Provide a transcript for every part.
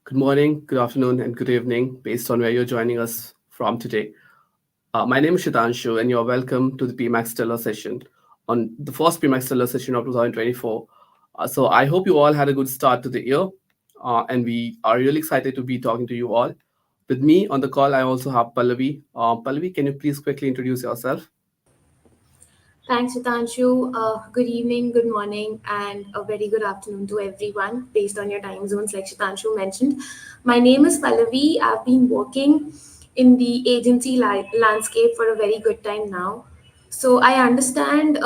Good morning, good afternoon, and good evening, based on where you're joining us from today. My name is Shitanshu, and you're welcome to the PMaxStellar session on the first PMaxStellar session of 2024. So I hope you all had a good start to the year, and we are really excited to be talking to you all. With me on the call, I also have Pallavi. Pallavi, can you please quickly introduce yourself? Thanks, Hitanshu. Good evening, good morning, and a very good afternoon to everyone based on your time zones, like Shitanshu mentioned. My name is Pallavi. I've been working in the agency landscape for a very good time now. So I understand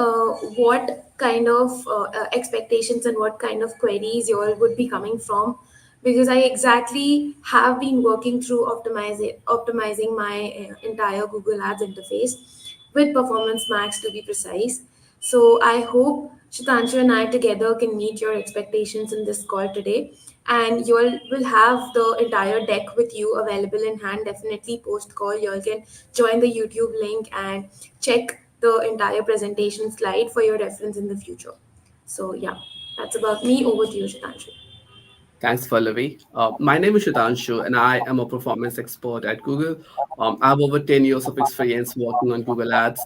what kind of expectations and what kind of queries you all would be coming from because I exactly have been working through optimizing my entire Google Ads interface with Performance Max to be precise. So I hope Shitanshu and I together can meet your expectations in this call today. And you all will have the entire deck with you available in hand. Definitely post call. You all can join the YouTube link and check the entire presentation slide for your reference in the future. So yeah, that's about me. Over to you, Shitanshu. Thanks, Pallavi. My name is Shitanshu, and I am a performance expert at Google. I have over 10 years of experience working on Google Ads,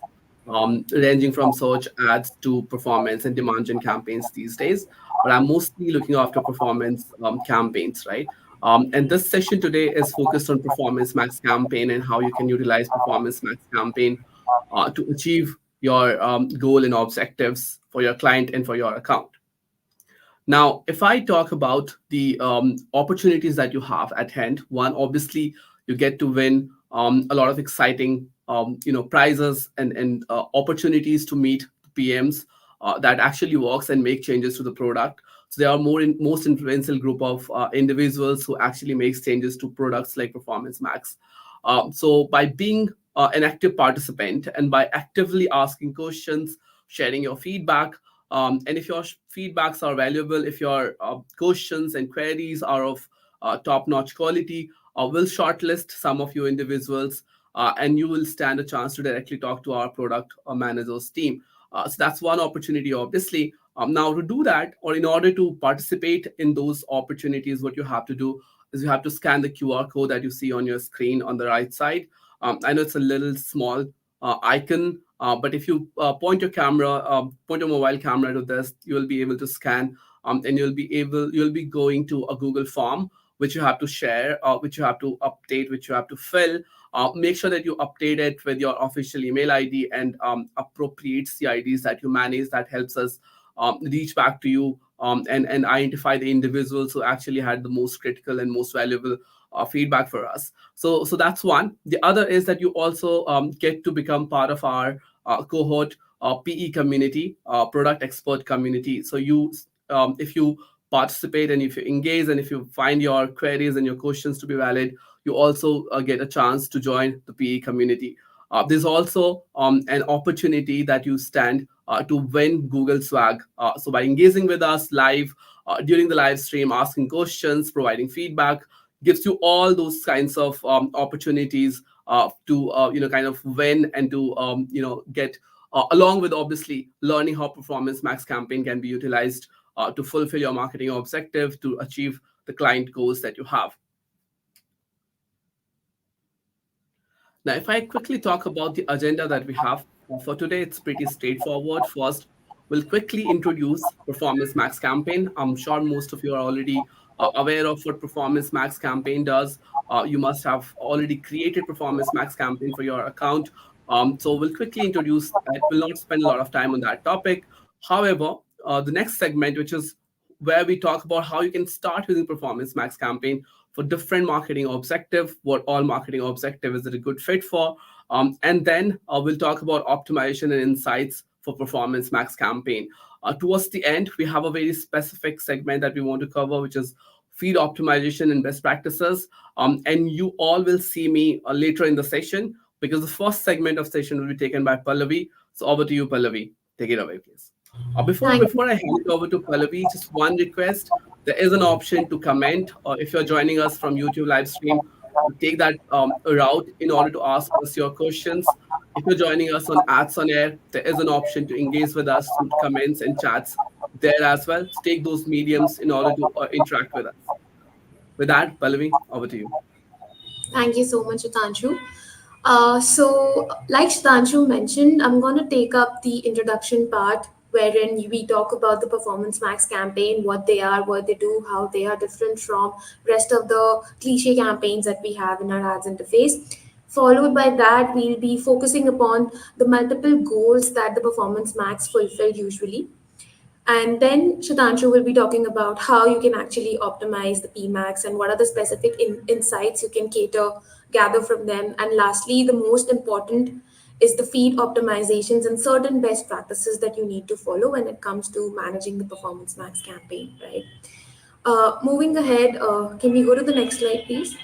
ranging from search ads to performance and demand gen campaigns these days. But I'm mostly looking after performance campaigns, right? And this session today is focused on Performance Max campaign and how you can utilize Performance Max campaign to achieve your goal and objectives for your client and for your account. Now, if I talk about the opportunities that you have at hand, one, obviously, you get to win a lot of exciting, prizes and opportunities to meet PMs that actually works and make changes to the product. So there are most influential group of individuals who actually makes changes to products like Performance Max. So by being an active participant and by actively asking questions, sharing your feedback, and if your feedbacks are valuable, if your questions and queries are of top-notch quality, we'll shortlist some of you individuals, and you will stand a chance to directly talk to our product or managers team. So that's one opportunity, obviously. Now, to do that, or in order to participate in those opportunities, what you have to do is you have to scan the QR code that you see on your screen on the right side. I know it's a little small icon, but if you point your mobile camera to this, you will be able to scan, and you'll be going to a Google form which you have to share, which you have to update, which you have to fill. Make sure that you update it with your official email ID and appropriates the IDs that you manage. That helps us reach back to you and identify the individuals who actually had the most critical and most valuable feedback for us. So that's one. The other is that you also get to become part of our cohort PE community, product expert community. So if you participate and if you engage and if you find your queries and your questions to be valid, you also get a chance to join the PE community. There's also an opportunity that you stand to win Google Swag. So by engaging with us live during the live stream, asking questions, providing feedback, gives you all those kinds of opportunities to kind of win and to get along with obviously learning how Performance Max campaign can be utilized to fulfill your marketing objective to achieve the client goals that you have. Now, if I quickly talk about the agenda that we have for today, it's pretty straightforward. First, we'll quickly introduce Performance Max campaign. I'm sure most of you are already aware of what Performance Max campaign does. You must have already created Performance Max campaign for your account. So we'll quickly introduce that. We'll not spend a lot of time on that topic. However, the next segment, which is where we talk about how you can start using Performance Max campaign for different marketing objective, what all marketing objective is it a good fit for, and then we'll talk about optimization and insights for Performance Max campaign. Towards the end, we have a very specific segment that we want to cover, which is feed optimization and best practices. And you all will see me later in the session because the first segment of session will be taken by Pallavi. So over to you, Pallavi. Take it away, please. Before Thank before I hand it over to Pallavi, just one request. There is an option to comment, or if you're joining us from YouTube live stream, take that route in order to ask us your questions. If you're joining us on Ads on Air, there is an option to engage with us through comments and chats there as well. Take those mediums in order to interact with us. With that, Pallavi, over to you. Thank you so much, Shitanshu. Like Shitanshu mentioned, I'm going to take up the introduction part wherein we talk about the Performance Max campaign, what they are, what they do, how they are different from rest of the cliche campaigns that we have in our ads interface. Followed by that, we'll be focusing upon the multiple goals that the Performance Max fulfill usually, and then Shatanshu will be talking about how you can actually optimize the PMax and what are the specific insights you can gather from them. And lastly, the most important is the feed optimizations and certain best practices that you need to follow when it comes to managing the Performance Max campaign, right? Moving ahead, can we go to the next slide, please?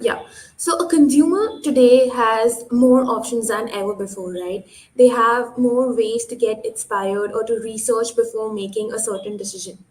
Yeah. So a consumer today has more options than ever before, right? They have more ways to get inspired or to research before making a certain decision.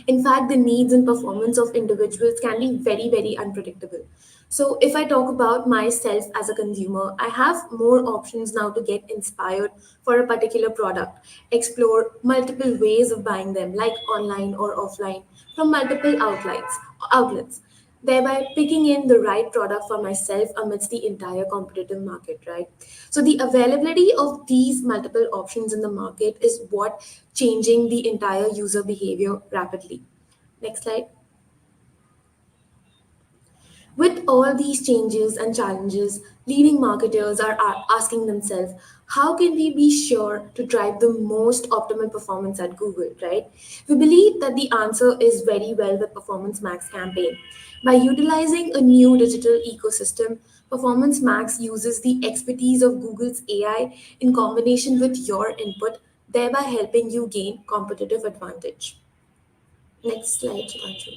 In fact, the needs and performance of individuals can be very, very unpredictable. So, if I talk about myself as a consumer, I have more options now to get inspired for a particular product, explore multiple ways of buying them, like online or offline, from multiple outlets, thereby picking in the right product for myself amidst the entire competitive market, right? So the availability of these multiple options in the market is what changing the entire user behavior rapidly. Next slide. With all these changes and challenges, leading marketers are asking themselves, how can we be sure to drive the most optimal performance at Google, right? We believe that the answer is very well with Performance Max campaign. By utilizing a new digital ecosystem, Performance Max uses the expertise of Google's AI in combination with your input, thereby helping you gain competitive advantage. Next slide, Shivanshu.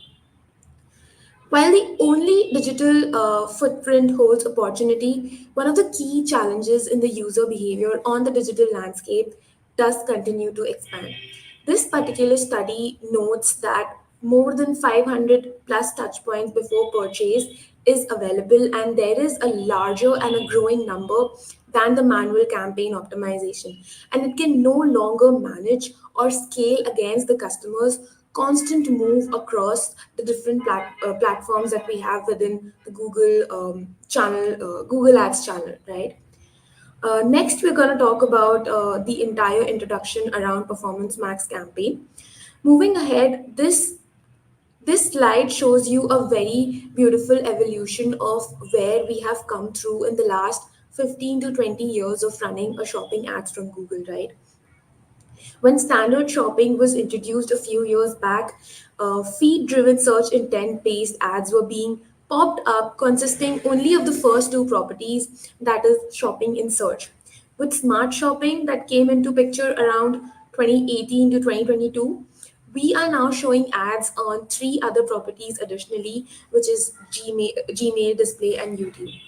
While the only digital footprint holds opportunity, one of the key challenges in the user behavior on the digital landscape does continue to expand. This particular study notes that more than 500 plus touchpoints before purchase is available, and there is a larger and a growing number than the manual campaign optimization, and it can no longer manage or scale against the customers constant move across the different platforms that we have within the Google Google Ads channel, right? Next, we're going to talk about the entire introduction around Performance Max campaign. Moving ahead, this slide shows you a very beautiful evolution of where we have come through in the last 15 to 20 years of running a shopping ads from Google, right? When standard shopping was introduced a few years back, feed driven search intent based ads were being popped up consisting only of the first two properties, that is, shopping in search. With smart shopping that came into picture around 2018 to 2022, we are now showing ads on three other properties additionally, which is Gmail, Display, and YouTube.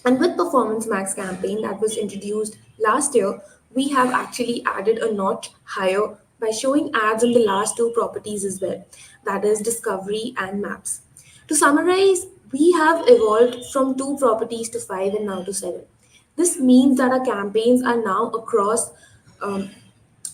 And with Performance Max campaign that was introduced last year, we have actually added a notch higher by showing ads on the last two properties as well, that is Discovery and Maps. To summarize, we have evolved from two properties to five and now to seven. This means that our campaigns are now um,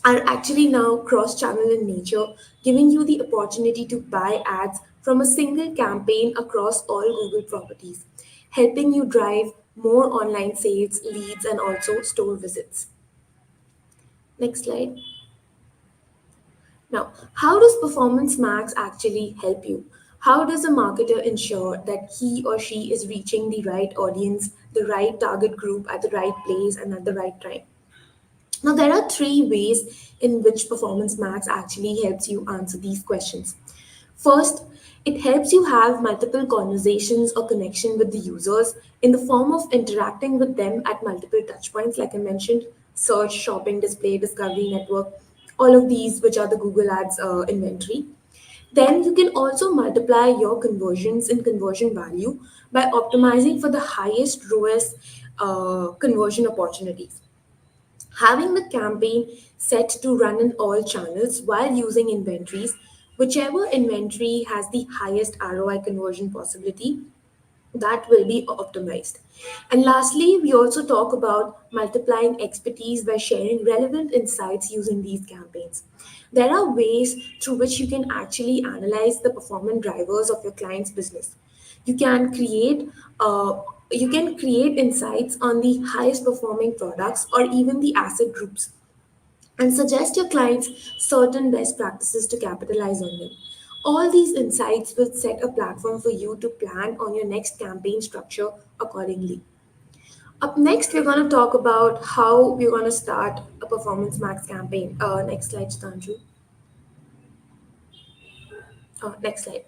are actually now cross channel in nature, giving you the opportunity to buy ads from a single campaign across all Google properties, helping you drive more online sales, leads, and also store visits. Next slide. Now, how does Performance Max actually help you? How does a marketer ensure that he or she is reaching the right audience, the right target group at the right place and at the right time? Now, there are three ways in which Performance Max actually helps you answer these questions. First, it helps you have multiple conversations or connection with the users in the form of interacting with them at multiple touchpoints, like I mentioned, search, shopping, display, discovery, network, all of these, which are the Google Ads inventory. Then you can also multiply your conversions in conversion value by optimizing for the highest ROAS conversion opportunities. Having the campaign set to run in all channels while using inventories, whichever inventory has the highest ROI conversion possibility, that will be optimized. And lastly, we also talk about multiplying expertise by sharing relevant insights using these campaigns. There are ways through which you can actually analyze the performance drivers of your client's business. You can create uh, you can create insights on the highest performing products or even the asset groups and suggest your clients certain best practices to capitalize on them. All these insights will set a platform for you to plan on your next campaign structure accordingly. Up next, we're going to talk about how we're going to start a Performance Max campaign. Next slide, Stanju. Next slide.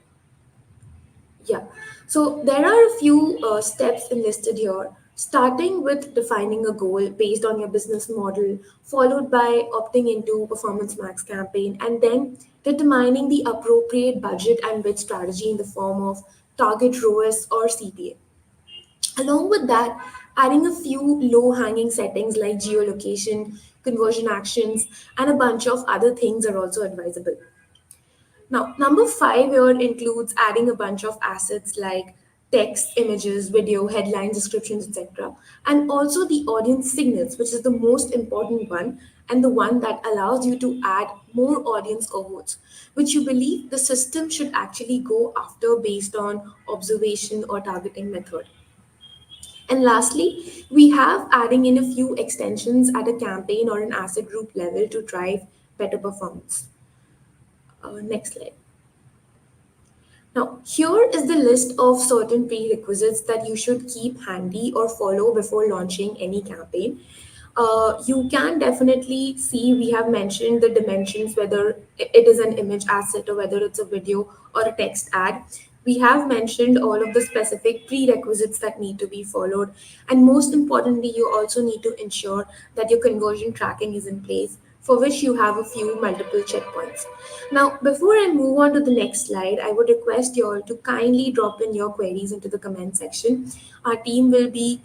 Yeah. So there are a few steps enlisted here, starting with defining a goal based on your business model, followed by opting into Performance Max campaign, and then determining the appropriate budget and bid strategy in the form of target ROAS or CPA. Along with that, adding a few low hanging settings like geolocation, conversion actions, and a bunch of other things are also advisable. Now, number five here includes adding a bunch of assets like text, images, video, headlines, descriptions, etc. And also the audience signals, which is the most important one and the one that allows you to add more audience cohorts, which you believe the system should actually go after based on observation or targeting method. And lastly, we have adding in a few extensions at a campaign or an asset group level to drive better performance. Next slide. Now, here is the list of certain prerequisites that you should keep handy or follow before launching any campaign. You can definitely see we have mentioned the dimensions, whether it is an image asset or whether it's a video or a text ad. We have mentioned all of the specific prerequisites that need to be followed. And most importantly, you also need to ensure that your conversion tracking is in place, for which you have a few multiple checkpoints. Now, before I move on to the next slide, I would request you all to kindly drop in your queries into the comment section. Our team will be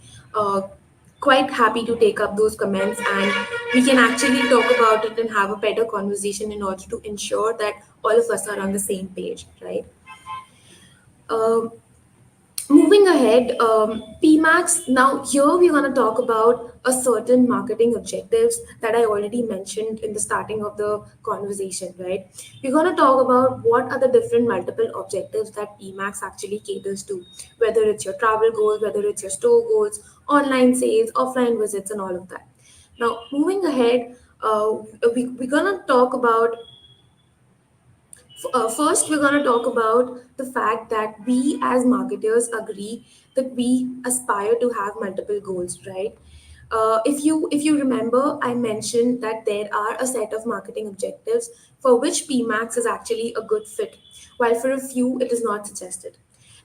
quite happy to take up those comments and we can actually talk about it and have a better conversation in order to ensure that all of us are on the same page, right? Um, Moving ahead, PMax. Now, here we're going to talk about a certain marketing objectives that I already mentioned in the starting of the conversation, right? We're going to talk about what are the different multiple objectives that PMax actually caters to, whether it's your travel goals, whether it's your store goals, online sales, offline visits, and all of that. Now, moving ahead, we're going to talk about first, we're going to talk about the fact that we as marketers agree that we aspire to have multiple goals, right? If you remember, I mentioned that there are a set of marketing objectives for which PMax is actually a good fit, while for a few it is not suggested.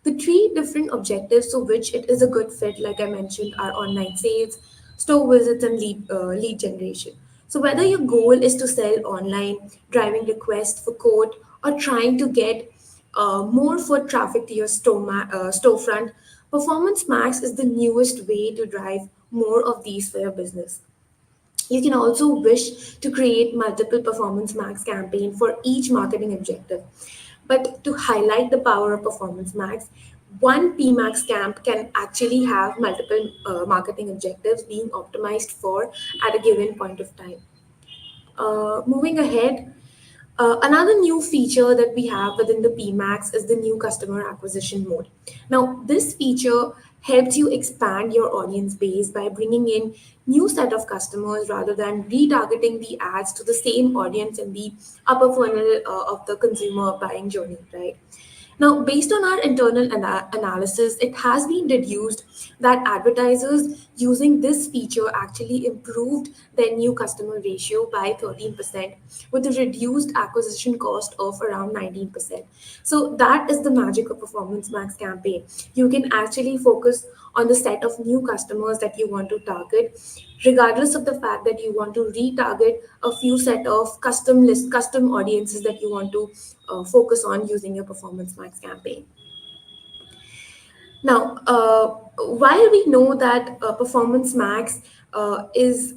The three different objectives for which it is a good fit, like I mentioned, are online sales, store visits, and lead generation. So, whether your goal is to sell online, driving requests for quote, or trying to get more foot traffic to your storefront, Performance Max is the newest way to drive more of these for your business. You can also wish to create multiple Performance Max campaign for each marketing objective. But to highlight the power of Performance Max, one PMax camp can actually have multiple marketing objectives being optimized for at a given point of time. Moving ahead, another new feature that we have within the PMax is the new customer acquisition mode. Now, this feature helps you expand your audience base by bringing in new set of customers rather than retargeting the ads to the same audience in the upper funnel of the consumer buying journey, right? Now, based on our internal analysis, it has been deduced that advertisers using this feature actually improved their new customer ratio by 13% with a reduced acquisition cost of around 19%. So, that is the magic of Performance Max campaign. You can actually focus on the set of new customers that you want to target, regardless of the fact that you want to retarget a few set of custom audiences that you want to focus on using your Performance Max campaign. Now, while we know that Performance Max is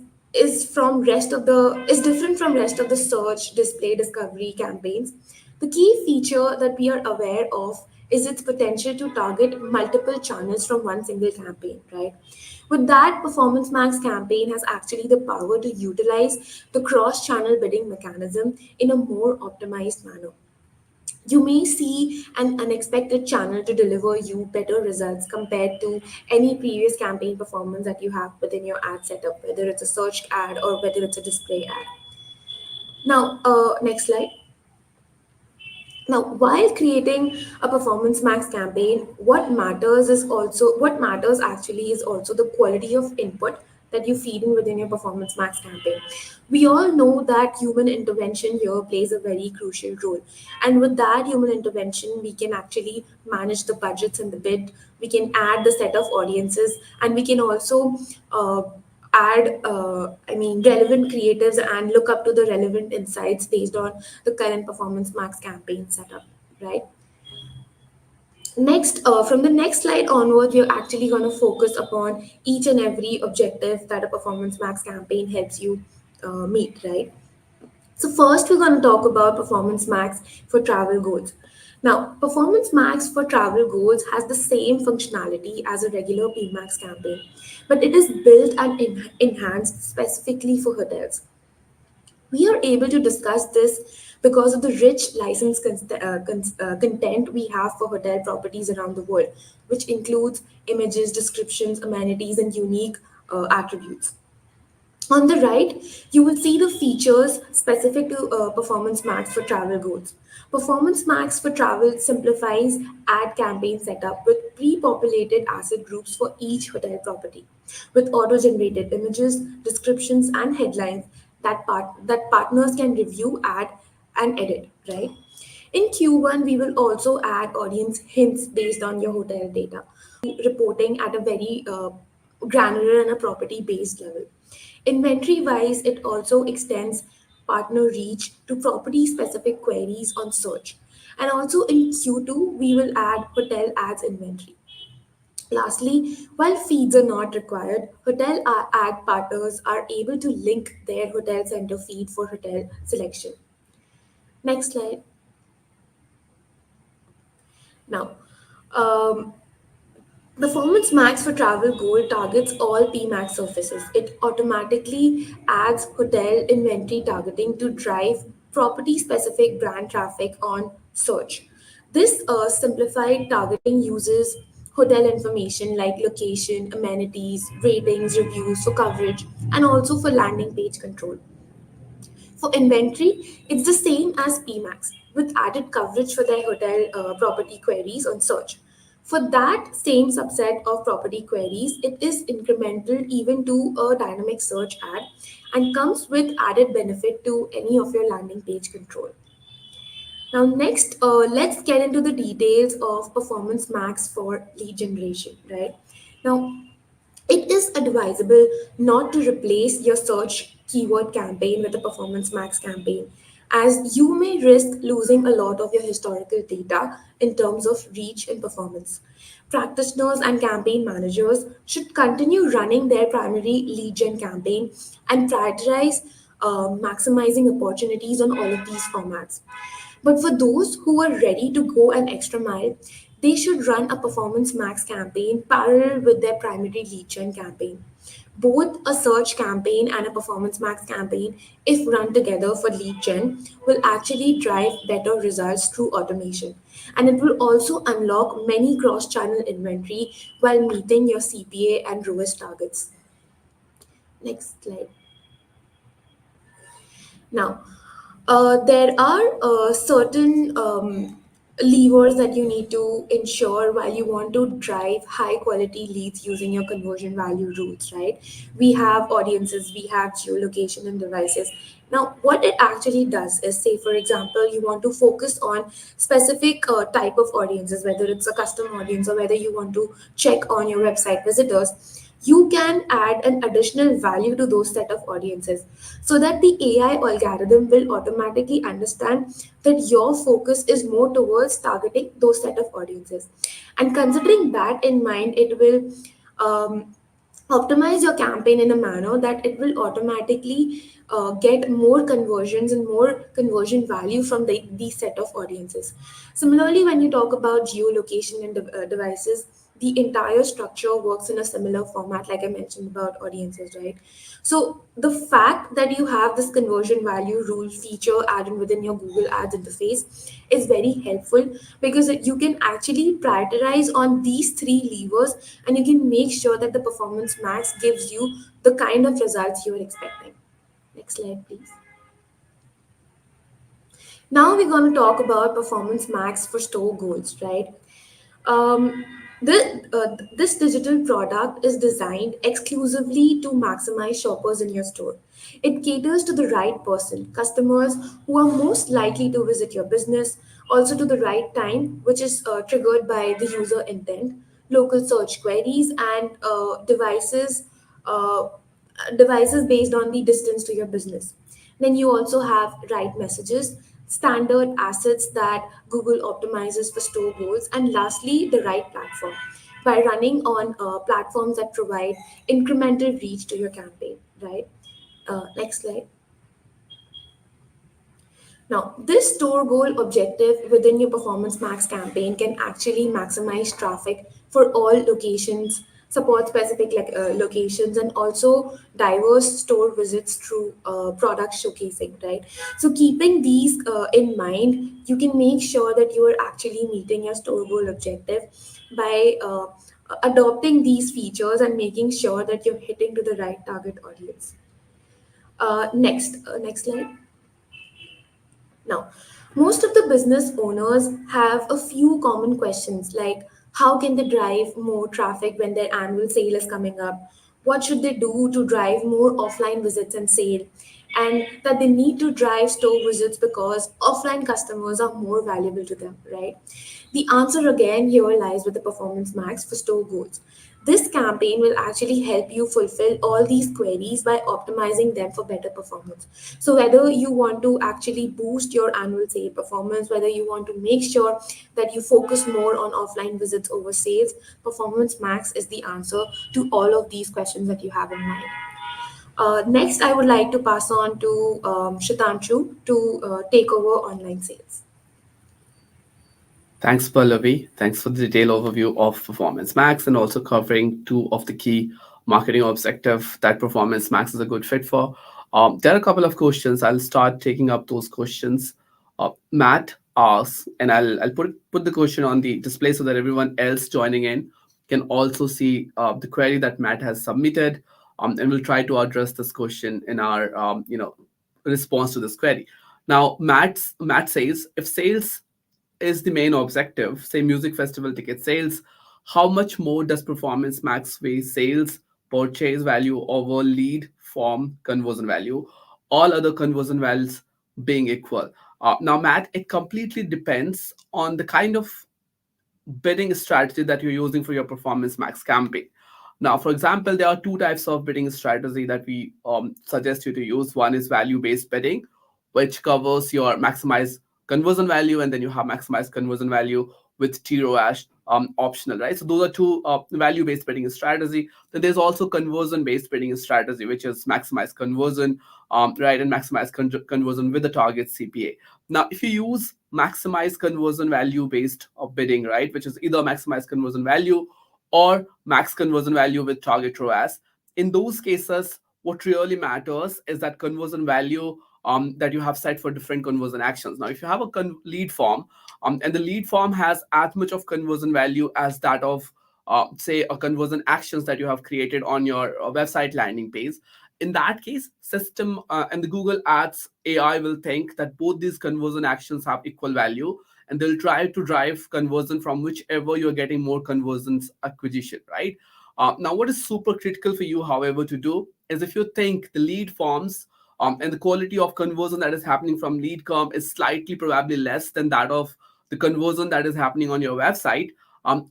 from rest of the is different from rest of the search, display, discovery campaigns, the key feature that we are aware of is its potential to target multiple channels from one single campaign, right? With that, Performance Max campaign has actually the power to utilize the cross channel bidding mechanism in a more optimized manner. You may see an unexpected channel to deliver you better results compared to any previous campaign performance that you have within your ad setup, whether it's a search ad or whether it's a display ad. Now, next slide. Now, while creating a performance max campaign, what matters actually is also the quality of input that you feed in within your performance max campaign. We all know that human intervention here plays a very crucial role. And with that human intervention, we can actually manage the budgets and the bid, we can add the set of audiences, and we can also add relevant creatives and look up to the relevant insights based on the current performance max campaign setup, right? Next, from the next slide onward, we're actually going to focus upon each and every objective that a performance max campaign helps you meet, right? So first, we're going to talk about Performance Max for travel goals. Now, Performance Max for travel goals has the same functionality as a regular PMax campaign, but it is built and enhanced specifically for hotels. We are able to discuss this because of the rich license content we have for hotel properties around the world, which includes images, descriptions, amenities, and unique attributes. On the right, you will see the features specific to Performance Max for travel goals. Performance Max for travel simplifies ad campaign setup with pre-populated asset groups for each hotel property, with auto-generated images, descriptions, and headlines that partners can review, add, and edit. Right. In Q1, we will also add audience hints based on your hotel data, reporting at a very granular and a property based level. Inventory wise, it also extends partner reach to property specific queries on search. And also in Q2, we will add hotel ads inventory. Lastly, while feeds are not required, hotel ad partners are able to link their hotel center feed for hotel selection. Next slide. Now, um, Performance Max for Travel Gold targets all PMax surfaces. It automatically adds hotel inventory targeting to drive property specific brand traffic on search. This simplified targeting uses hotel information like location, amenities, ratings, reviews for coverage, and also for landing page control. For inventory, it's the same as PMax with added coverage for their hotel property queries on search. For that same subset of property queries, it is incremental even to a dynamic search ad and comes with added benefit to any of your landing page control. Now, next, let's get into the details of Performance Max for lead generation, right? Now, it is advisable not to replace your search keyword campaign with a Performance Max campaign, as you may risk losing a lot of your historical data in terms of reach and performance. Practitioners and campaign managers should continue running their primary lead gen campaign and prioritize maximizing opportunities on all of these formats. But for those who are ready to go an extra mile, they should run a Performance Max campaign parallel with their primary lead gen campaign. Both a search campaign and a Performance Max campaign, if run together for lead gen, will actually drive better results through automation. And it will also unlock many cross channel inventory while meeting your CPA and ROAS targets. Next slide. Now, there are certain levers that you need to ensure while you want to drive high quality leads using your conversion value rules, right? We have audiences, we have geolocation and devices. Now, what it actually does is, say, for example, you want to focus on specific type of audiences, whether it's a custom audience or whether you want to check on your website visitors, you can add an additional value to those set of audiences so that the AI algorithm will automatically understand that your focus is more towards targeting those set of audiences. And considering that in mind, it will um, optimize your campaign in a manner that it will automatically get more conversions and more conversion value from these set of audiences. Similarly, when you talk about geolocation and devices, the entire structure works in a similar format, like I mentioned about audiences, right? So the fact that you have this conversion value rule feature added within your Google Ads interface is very helpful, because you can actually prioritize on these three levers, and you can make sure that the Performance Max gives you the kind of results you're expecting. Next slide, please. Now we're going to talk about Performance Max for store goals, right? Um, this digital product is designed exclusively to maximize shoppers in your store. It caters to the right person, customers who are most likely to visit your business, also to the right time, which is triggered by the user intent, local search queries, and uh, devices based on the distance to your business. Then you also have right messages, standard assets that Google optimizes for store goals, and lastly, the right platform by running on platforms that provide incremental reach to your campaign, right? Next slide. Now, this store goal objective within your Performance Max campaign can actually maximize traffic for all locations, support specific locations, and also diverse store visits through product showcasing, right? So, keeping these in mind, you can make sure that you are actually meeting your store goal objective by adopting these features and making sure that you're hitting to the right target audience. Next slide. Now, most of the business owners have a few common questions like how can they drive more traffic when their annual sale is coming up? What should they do to drive more offline visits and sale? And that they need to drive store visits because offline customers are more valuable to them, right? The answer again here lies with the Performance Max for store goals. This campaign will actually help you fulfill all these queries by optimizing them for better performance. So, whether you want to actually boost your annual sale performance, whether you want to make sure that you focus more on offline visits over sales, Performance Max is the answer to all of these questions that you have in mind. Next, I would like to pass on to Shitanshu to take over online sales. Thanks, Pallavi. Thanks for the detailed overview of Performance Max and also covering two of the key marketing objective that Performance Max is a good fit for. There are a couple of questions. I'll start taking up those questions. Matt asks, and I'll put the question on the display so that everyone else joining in can also see the query that Matt has submitted, and we'll try to address this question in our response to this query. Now, Matt says, if sales is the main objective, say music festival ticket sales, how much more does Performance Max weigh sales, purchase value over lead form conversion value, all other conversion values being equal? Now, Matt, it completely depends on the kind of bidding strategy that you're using for your Performance Max campaign. Now, for example, there are two types of bidding strategy that we suggest you to use. One is value-based bidding, which covers your maximize conversion value, and then you have maximize conversion value with TROAS optional, right? So those are two value-based bidding strategy. Then there's also conversion-based bidding strategy, which is maximize conversion, right, and maximize conversion with the target CPA. Now, if you use maximize conversion value based bidding, right, which is either maximize conversion value or max conversion value with target ROAS, in those cases, what really matters is that conversion value that you have set for different conversion actions. Now, if you have a lead form, and the lead form has as much of conversion value as that of, say, a conversion actions that you have created on your website landing page, in that case, system and the Google Ads AI will think that both these conversion actions have equal value, and they'll try to drive conversion from whichever you're getting more conversions acquisition, right? Now, what is super critical for you, however, to do is if you think the lead forms and the quality of conversion that is happening from lead com is slightly probably less than that of the conversion that is happening on your website,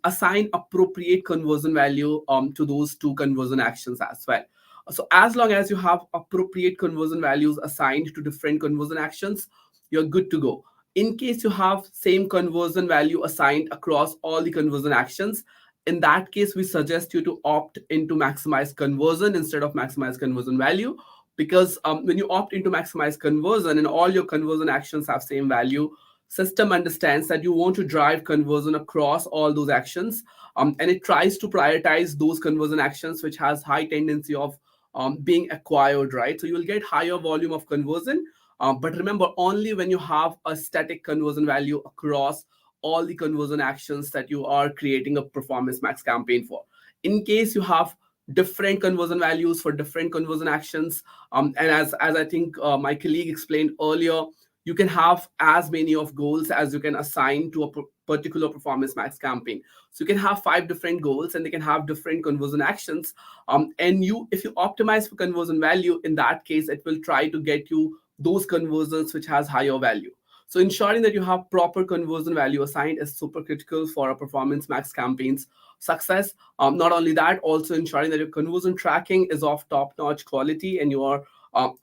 assign appropriate conversion value to those two conversion actions as well. So as long as you have appropriate conversion values assigned to different conversion actions, you're good to go. In case you have same conversion value assigned across all the conversion actions, In that case, we suggest you to opt into maximize conversion instead of maximize conversion value, because when you opt into maximize conversion and all your conversion actions have same value, system understands that you want to drive conversion across all those actions, and it tries to prioritize those conversion actions which has high tendency of being acquired, right? So you will get higher volume of conversion, but remember, only when you have a static conversion value across all the conversion actions that you are creating a performance max campaign for. In case you have different conversion values for different conversion actions, and as I think my colleague explained earlier, you can have as many of goals as you can assign to a particular performance max campaign. So you can have 5 different goals and they can have different conversion actions, and you, if you optimize for conversion value, in that case it will try to get you those conversions which has higher value. So ensuring that you have proper conversion value assigned is super critical for a performance max campaign's success. Not only that, also ensuring that your conversion tracking is of top-notch quality and you are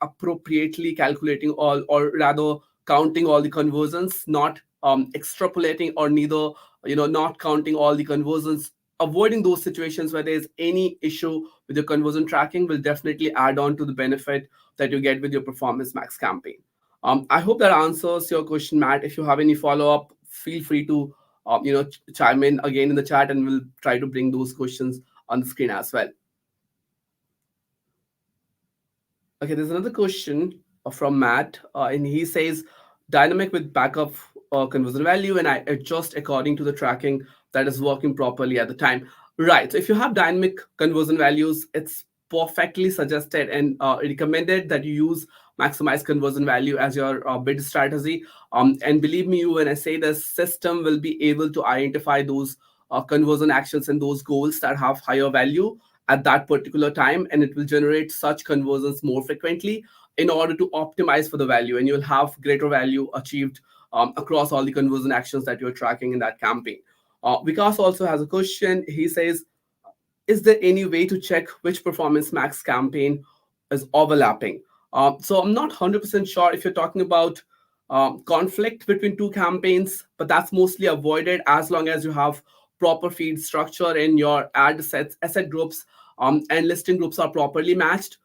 appropriately calculating all, or rather counting all the conversions, not extrapolating, or neither, not counting all the conversions. Avoiding those situations where there's any issue with your conversion tracking will definitely add on to the benefit that you get with your performance max campaign. I hope that answers your question, Matt. If you have any follow up, feel free to chime in again in the chat, and we'll try to bring those questions on the screen as well. Okay, there's another question from Matt, and he says, dynamic with backup conversion value, and I adjust according to the tracking that is working properly at the time. Right. So if you have dynamic conversion values, it's perfectly suggested and recommended that you use maximize conversion value as your bid strategy. And believe me, when I say the system will be able to identify those conversion actions and those goals that have higher value at that particular time, and it will generate such conversions more frequently in order to optimize for the value, and you'll have greater value achieved across all the conversion actions that you're tracking in that campaign. Vikas also has a question. He says, is there any way to check which performance max campaign is overlapping? So I'm not 100% sure if you're talking about conflict between two campaigns, but that's mostly avoided as long as you have proper feed structure in your ad sets, asset groups, and listing groups are properly matched.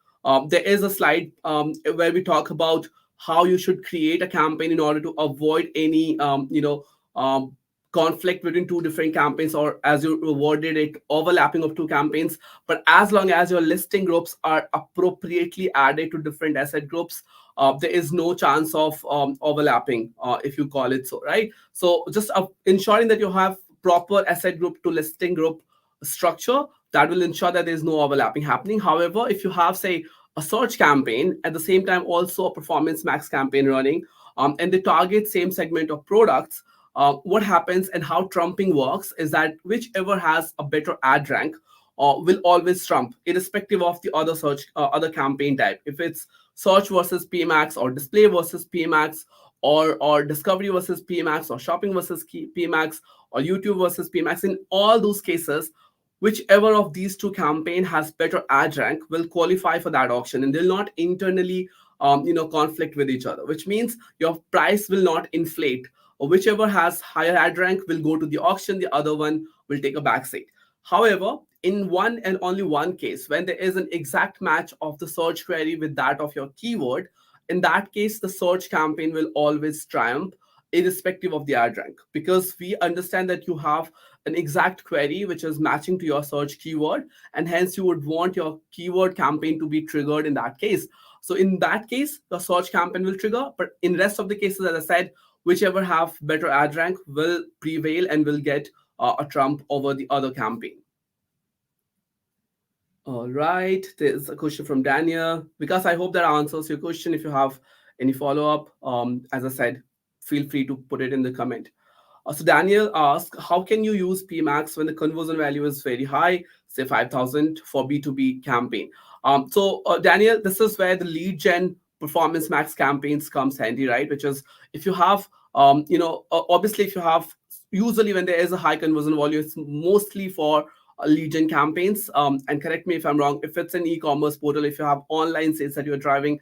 There is a slide where we talk about how you should create a campaign in order to avoid any conflict between two different campaigns, or as you worded it, overlapping of two campaigns. But as long as your listing groups are appropriately added to different asset groups, there is no chance of overlapping, if you call it so, right? So just ensuring that you have proper asset group to listing group structure, that will ensure that there is no overlapping happening. However, if you have, say, a search campaign at the same time also a performance max campaign running, and they target same segment of products, what happens and how trumping works is that whichever has a better ad rank will always trump, irrespective of the other search, other campaign type. If it's search versus PMax, or display versus PMax, or discovery versus PMax, or shopping versus PMax, or YouTube versus PMax, in all those cases, whichever of these two campaign has better ad rank will qualify for that auction, and they'll not internally conflict with each other, which means your price will not inflate, or whichever has higher ad rank will go to the auction, the other one will take a back seat. However, in one and only one case, when there is an exact match of the search query with that of your keyword, in that case the search campaign will always triumph irrespective of the ad rank, because we understand that you have an exact query which is matching to your search keyword, and hence you would want your keyword campaign to be triggered in that case. So in that case the search campaign will trigger, but in rest of the cases, as I said, whichever have better ad rank will prevail and will get a trump over the other campaign. All right, there's a question from Daniel. Because I hope that answers your question. If you have any follow up, as I said, feel free to put it in the comment. So Daniel asks, how can you use PMax when the conversion value is very high, say 5,000 for B2B campaign? Daniel, this is where the lead gen performance max campaigns comes handy, right? Which is if you have, obviously if you have, usually when there is a high conversion volume, it's mostly for lead gen campaigns. And correct me if I'm wrong, if it's an e-commerce portal, if you have online sales that you're driving,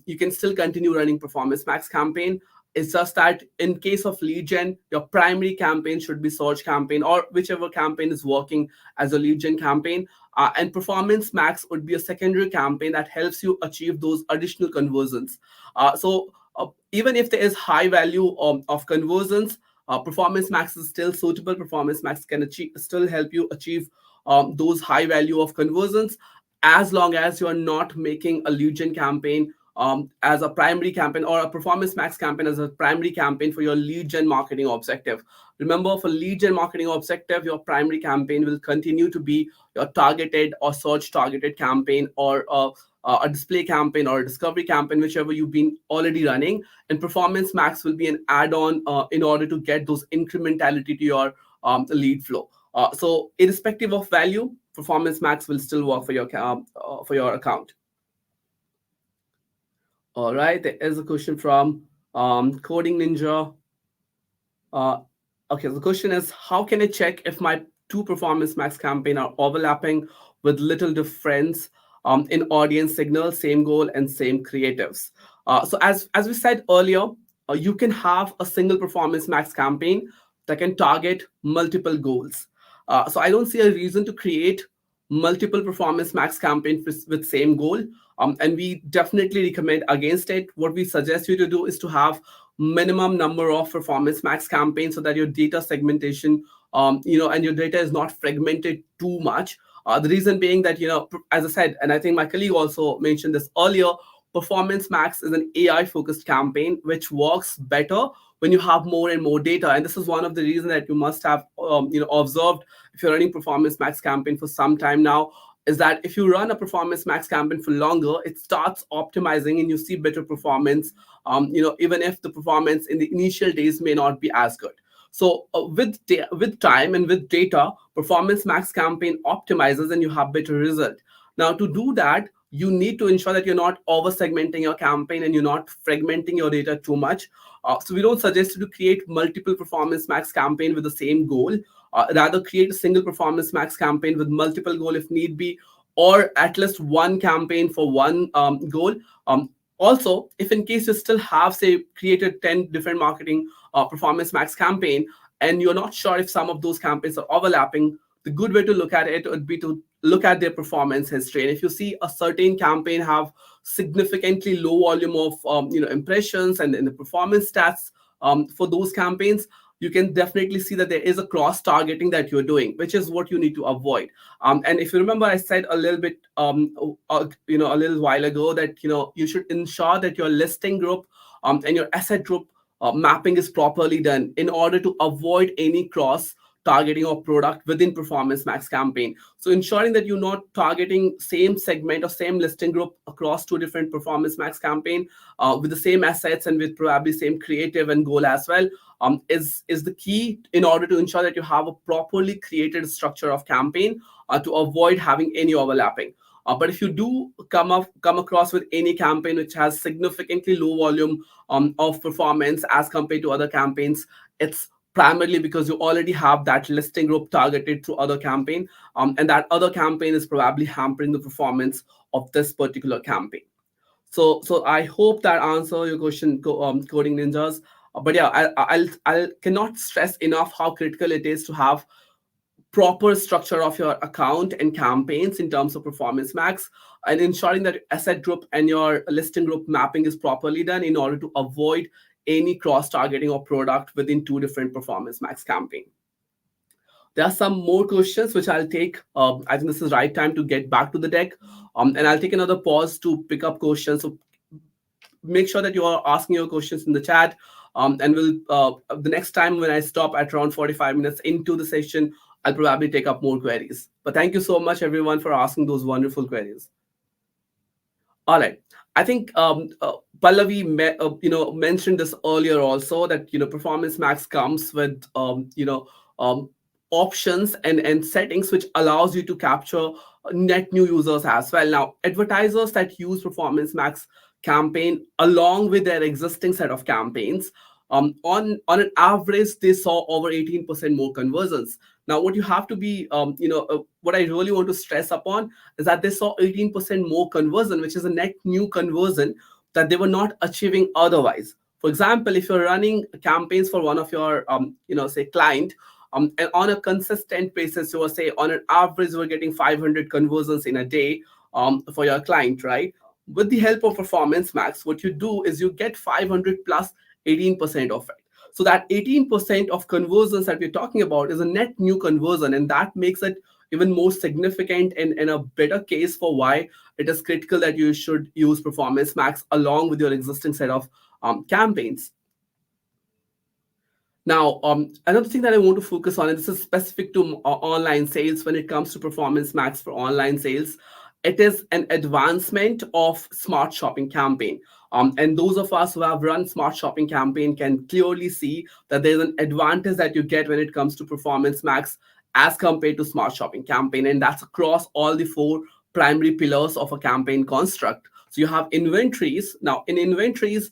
you can still continue running performance max campaign. It's just that in case of lead gen, your primary campaign should be search campaign or whichever campaign is working as a lead gen campaign. And Performance Max would be a secondary campaign that helps you achieve those additional conversions. Even if there is high value of conversions, Performance Max is still suitable. Performance Max can still help you achieve those high value of conversions, as long as you are not making a lead gen campaign as a primary campaign, or a Performance Max campaign as a primary campaign for your lead gen marketing objective. Remember, for lead gen marketing objective, your primary campaign will continue to be your targeted or search targeted campaign, or a display campaign or a discovery campaign, whichever you've been already running. And Performance Max will be an add-on in order to get those incrementality to your lead flow. So irrespective of value, Performance Max will still work for your account. All right, there is a question from Coding Ninja. Uh, okay, the question is, how can I check if my two Performance Max campaign are overlapping with little difference in audience signal, same goal, and same creatives? So as we said earlier, you can have a single Performance Max campaign that can target multiple goals. So I don't see a reason to create multiple Performance Max campaigns with same goal. And we definitely recommend against it. What we suggest you to do is to have minimum number of Performance Max campaigns, so that your data segmentation, and your data is not fragmented too much. The reason being that, as I said, and I think my colleague also mentioned this earlier, Performance Max is an AI focused campaign which works better when you have more and more data. And this is one of the reasons that you must have observed, if you're running Performance Max campaign for some time now, is that if you run a Performance Max campaign for longer, it starts optimizing and you see better performance, even if the performance in the initial days may not be as good. So with time and with data, Performance Max campaign optimizes and you have better result. Now, to do that, you need to ensure that you're not over segmenting your campaign and you're not fragmenting your data too much. So we don't suggest you to create multiple Performance Max campaign with the same goal. Rather, create a single Performance Max campaign with multiple goal if need be, or at least one campaign for one goal. Also, if in case you still have, say, created 10 different marketing Performance Max campaign, and you're not sure if some of those campaigns are overlapping, the good way to look at it would be to look at their performance history. And if you see a certain campaign have significantly low volume of impressions and the performance stats for those campaigns, you can definitely see that there is a cross targeting that you're doing, which is what you need to avoid. And if you remember, I said a little bit a little while ago that you should ensure that your listing group and your asset group mapping is properly done in order to avoid any cross targeting of product within Performance Max campaign. So ensuring that you're not targeting same segment or same listing group across two different Performance Max campaign with the same assets and with probably same creative and goal as well, is the key in order to ensure that you have a properly created structure of campaign to avoid having any overlapping. But if you do come across with any campaign which has significantly low volume of performance as compared to other campaigns, it's primarily because you already have that listing group targeted through other campaign, and that other campaign is probably hampering the performance of this particular campaign. So I hope that answer your question, coding ninjas. But yeah, I cannot stress enough how critical it is to have proper structure of your account and campaigns in terms of Performance Max, and ensuring that your asset group and your listing group mapping is properly done in order to avoid any cross targeting of product within two different Performance Max campaign. There are some more questions which I'll take. I think this is the right time to get back to the deck, and I'll take another pause to pick up questions. So make sure that you are asking your questions in the chat, and we'll the next time when I stop at around 45 minutes into the session, I'll probably take up more queries. But thank you so much, everyone, for asking those wonderful queries. All right. I think Pallavi mentioned this earlier also, that Performance Max comes with options and settings which allows you to capture net new users as well. Now, advertisers that use Performance Max campaign along with their existing set of campaigns, on an average, they saw over 18% more conversions. Now, what you have to be, what I really want to stress upon is that they saw 18% more conversion, which is a net new conversion that they were not achieving otherwise. For example, if you're running campaigns for one of your, say client, and on a consistent basis, you will say on an average, we're getting 500 conversions in a day for your client, right? With the help of Performance Max, what you do is you get 500 plus 18% of it. So that 18% of conversions that we're talking about is a net new conversion, and that makes it even more significant and a better case for why it is critical that you should use Performance Max along with your existing set of campaigns. Now, another thing that I want to focus on, and this is specific to online sales when it comes to Performance Max for online sales, it is an advancement of Smart Shopping campaign. And those of us who have run Smart Shopping campaign can clearly see that there's an advantage that you get when it comes to Performance Max as compared to Smart Shopping campaign. And that's across all the four primary pillars of a campaign construct. So you have inventories. Now, in inventories,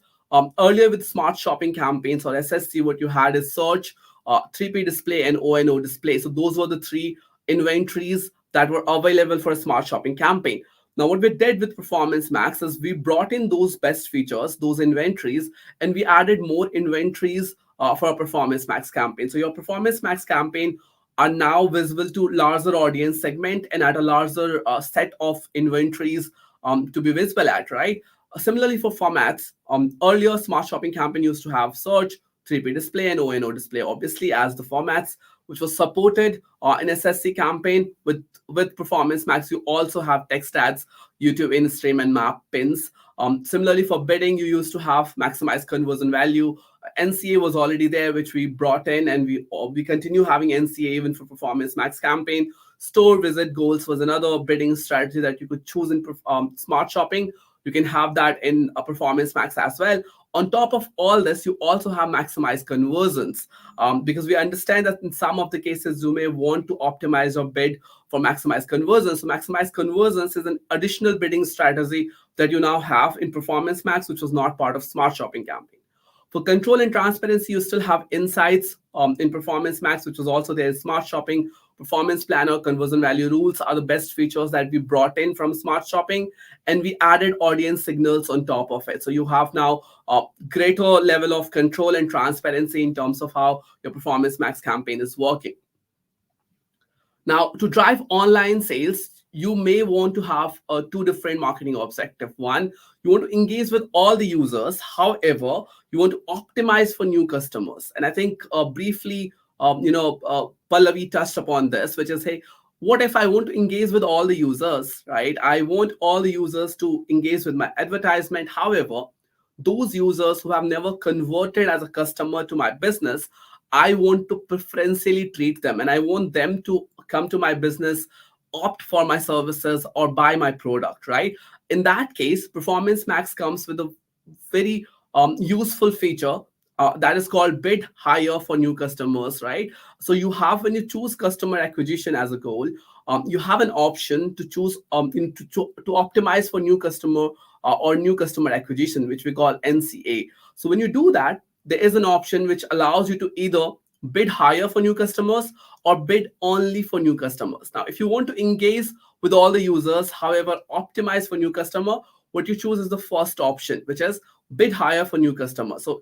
earlier with Smart Shopping campaigns or SSC, what you had is search, 3P display, and O&O display. So those were the three inventories that were available for a Smart Shopping campaign. Now, what we did with Performance Max is we brought in those best features, those inventories, and we added more inventories for a Performance Max campaign. So your Performance Max campaign are now visible to larger audience segment and at a larger set of inventories to be visible at, right? Similarly for formats, earlier Smart Shopping campaign used to have search, 3P display, and O&O display, obviously as the formats, which was supported in SSC campaign. With Performance Max, you also have text ads, YouTube in-stream, and map pins. Similarly for bidding, you used to have maximize conversion value. NCA was already there, which we brought in, and we continue having NCA even for Performance Max campaign. Store visit goals was another bidding strategy that you could choose in Smart Shopping. You can have that in a Performance Max as well. On top of all this, you also have maximize conversions, because we understand that in some of the cases you may want to optimize your bid for maximize conversions. So maximize conversions is an additional bidding strategy that you now have in Performance Max, which was not part of Smart Shopping campaign. For control and transparency, you still have insights in Performance Max, which was also there in Smart Shopping. Performance planner, conversion value rules are the best features that we brought in from Smart Shopping, and we added audience signals on top of it. So you have now a greater level of control and transparency in terms of how your Performance Max campaign is working. Now, to drive online sales, you may want to have two different marketing objectives. One, you want to engage with all the users. However, you want to optimize for new customers. And I think briefly, Pallavi touched upon this, which is, hey, what if I want to engage with all the users, right? I want all the users to engage with my advertisement. However, those users who have never converted as a customer to my business, I want to preferentially treat them, and I want them to come to my business, opt for my services, or buy my product, right? In that case, Performance Max comes with a very useful feature that is called bid higher for new customers, right? So you have, when you choose customer acquisition as a goal, you have an option to choose to optimize for new customer or new customer acquisition, which we call NCA. So when you do that, there is an option which allows you to either bid higher for new customers or bid only for new customers. Now, if you want to engage with all the users, however, optimize for new customer, what you choose is the first option, which is bid higher for new customers. So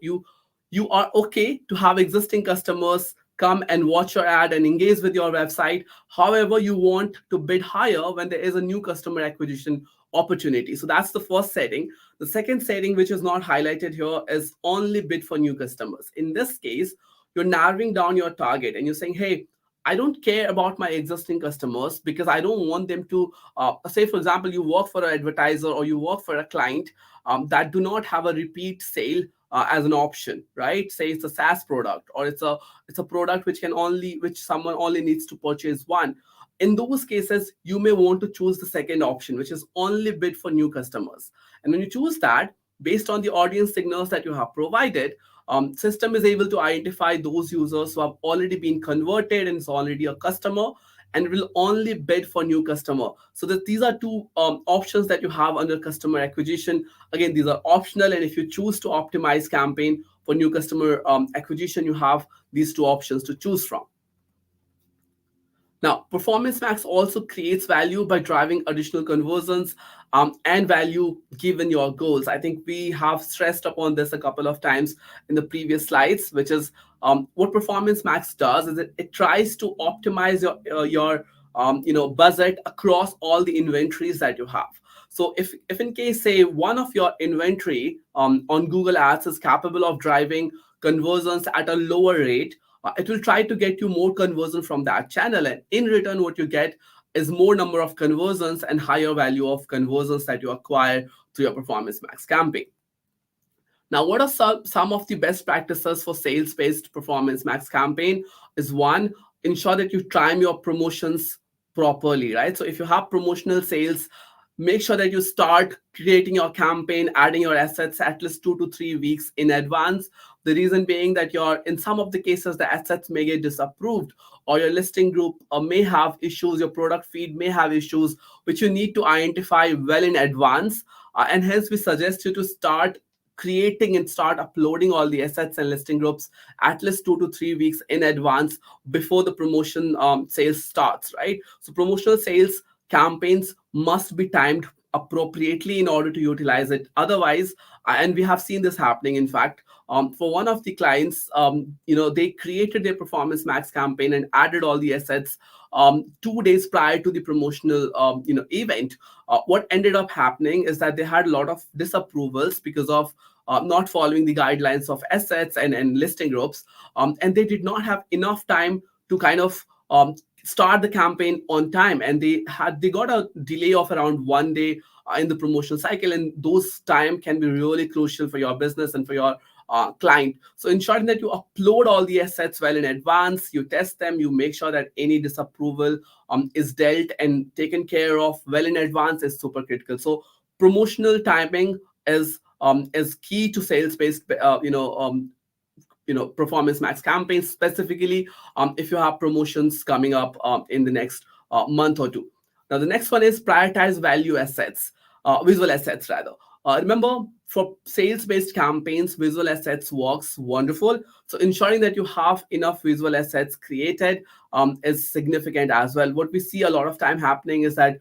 you are okay to have existing customers come and watch your ad and engage with your website. However, you want to bid higher when there is a new customer acquisition opportunity. So that's the first setting. The second setting, which is not highlighted here, is only bid for new customers. In this case, you're narrowing down your target and you're saying, hey, I don't care about my existing customers because I don't want them to, say, for example, you work for an advertiser or you work for a client that do not have a repeat sale as an option, right? Say it's a SaaS product, or it's a product which someone only needs to purchase one. In those cases, you may want to choose the second option, which is only bid for new customers. And when you choose that, based on the audience signals that you have provided, system is able to identify those users who have already been converted and is already a customer, and will only bid for new customer. So that these are two options that you have under customer acquisition. Again, these are optional, and if you choose to optimize campaign for new customer acquisition, you have these two options to choose from. Now, Performance Max also creates value by driving additional conversions and value given your goals. I think we have stressed upon this a couple of times in the previous slides, which is what Performance Max does is it tries to optimize your budget across all the inventories that you have. So if in case say one of your inventory on Google Ads is capable of driving conversions at a lower rate, it will try to get you more conversion from that channel, and in return what you get is more number of conversions and higher value of conversions that you acquire through your Performance Max campaign. Now, what are some of the best practices for sales-based Performance Max campaign? Is one, ensure that you time your promotions properly, right? So if you have promotional sales, make sure that you start creating your campaign, adding your assets at least 2 to 3 weeks in advance. The reason being that in some of the cases, the assets may get disapproved, or your listing group may have issues, your product feed may have issues, which you need to identify well in advance. And hence, we suggest you to start creating and start uploading all the assets and listing groups at least 2 to 3 weeks in advance before the promotion sales starts, right? So promotional sales campaigns must be timed appropriately in order to utilize it. Otherwise, and we have seen this happening, in fact, for one of the clients, they created their Performance Max campaign and added all the assets 2 days prior to the promotional event. What ended up happening is that they had a lot of disapprovals because of not following the guidelines of assets and listing groups, and they did not have enough time to kind of start the campaign on time, and they got a delay of around 1 day in the promotional cycle, and those time can be really crucial for your business and for your client. So ensuring that you upload all the assets well in advance, you test them, you make sure that any disapproval is dealt and taken care of well in advance is super critical. So promotional timing is key to sales based Performance Max campaigns, specifically if you have promotions coming up in the next month or two. Now the next one is prioritize value assets, visual assets rather. Remember, for sales based campaigns, visual assets works wonderful. So ensuring that you have enough visual assets created is significant as well. What we see a lot of time happening is that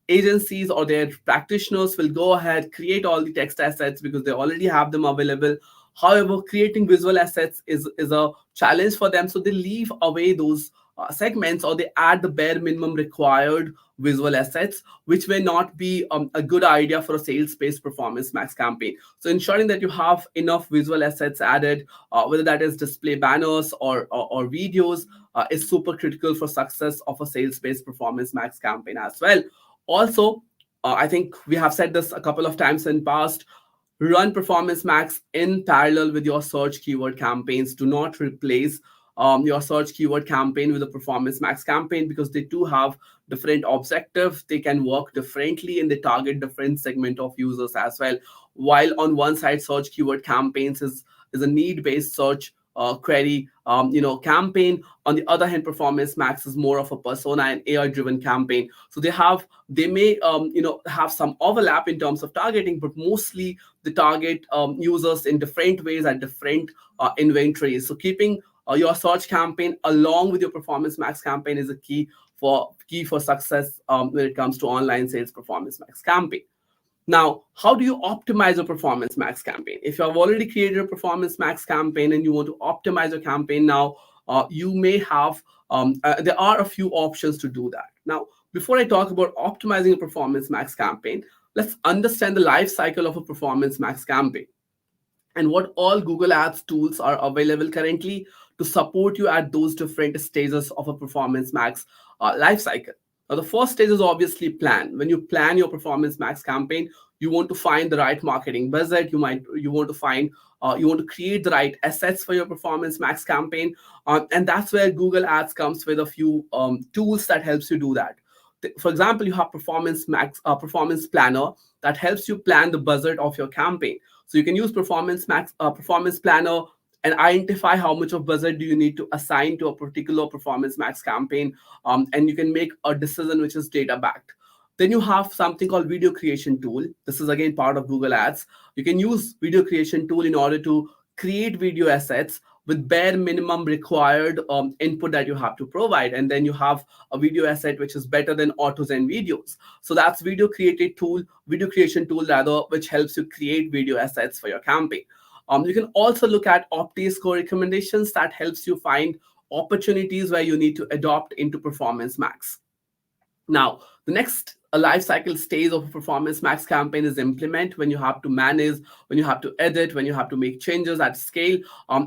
agencies or their practitioners will go ahead, create all the text assets because they already have them available. However, creating visual assets is a challenge for them. So they leave away those segments, or they add the bare minimum required visual assets, which may not be a good idea for a sales-based Performance Max campaign. So ensuring that you have enough visual assets added, whether that is display banners or videos, is super critical for success of a sales-based Performance Max campaign as well. Also, I think we have said this a couple of times in past, run Performance Max in parallel with your search keyword campaigns. Do not replace your search keyword campaign with a Performance Max campaign, because they do have different objectives. They can work differently and they target different segment of users as well. While on one side, search keyword campaigns is a need-based search query campaign. On the other hand, Performance Max is more of a persona and AI driven campaign. So they may have some overlap in terms of targeting, but mostly they target users in different ways at different inventories. So keeping your search campaign along with your Performance Max campaign is a key for success when it comes to online sales Performance Max campaign. Now, how do you optimize your Performance Max campaign? If you have already created a Performance Max campaign and you want to optimize your campaign now, you may have, there are a few options to do that. Now, before I talk about optimizing a Performance Max campaign, let's understand the life cycle of a Performance Max campaign and what all Google Ads tools are available currently to support you at those different stages of a Performance Max life cycle. Now, the first stage is obviously plan. When you plan your Performance Max campaign, you want to find the right marketing budget. You want to create the right assets for your Performance Max campaign, and that's where Google Ads comes with a few tools that helps you do that. For example, you have Performance Planner that helps you plan the budget of your campaign. So you can use Performance Planner and identify how much of budget do you need to assign to a particular Performance Max campaign, and you can make a decision which is data backed. Then you have something called video creation tool. This is again part of Google Ads. You can use video creation tool in order to create video assets with bare minimum required input that you have to provide. And then you have a video asset which is better than autos and videos. So that's video creation tool rather, which helps you create video assets for your campaign. You can also look at Opti score recommendations that helps you find opportunities where you need to adopt into Performance Max. Now, the next life cycle stage of a Performance Max campaign is implement, when you have to manage, when you have to edit, when you have to make changes at scale.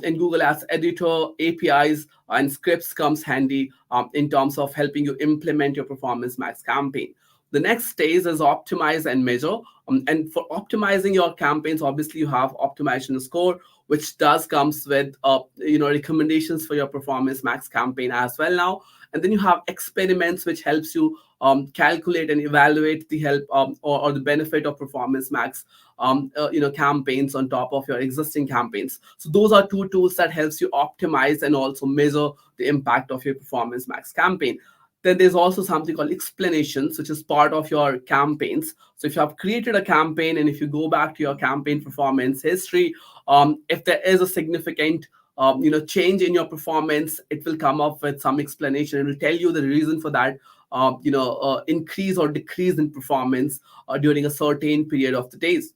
In Google Ads Editor, APIs and scripts comes handy in terms of helping you implement your Performance Max campaign. The next stage is optimize and measure. And for optimizing your campaigns, obviously you have optimization score, which does comes with recommendations for your Performance Max campaign as well now. And then you have experiments, which helps you calculate and evaluate the help or the benefit of Performance Max campaigns on top of your existing campaigns. So those are two tools that helps you optimize and also measure the impact of your Performance Max campaign. Then there's also something called explanations, which is part of your campaigns. So if you have created a campaign and if you go back to your campaign performance history, if there is a significant change in your performance, it will come up with some explanation. It will tell you the reason for that increase or decrease in performance during a certain period of the days.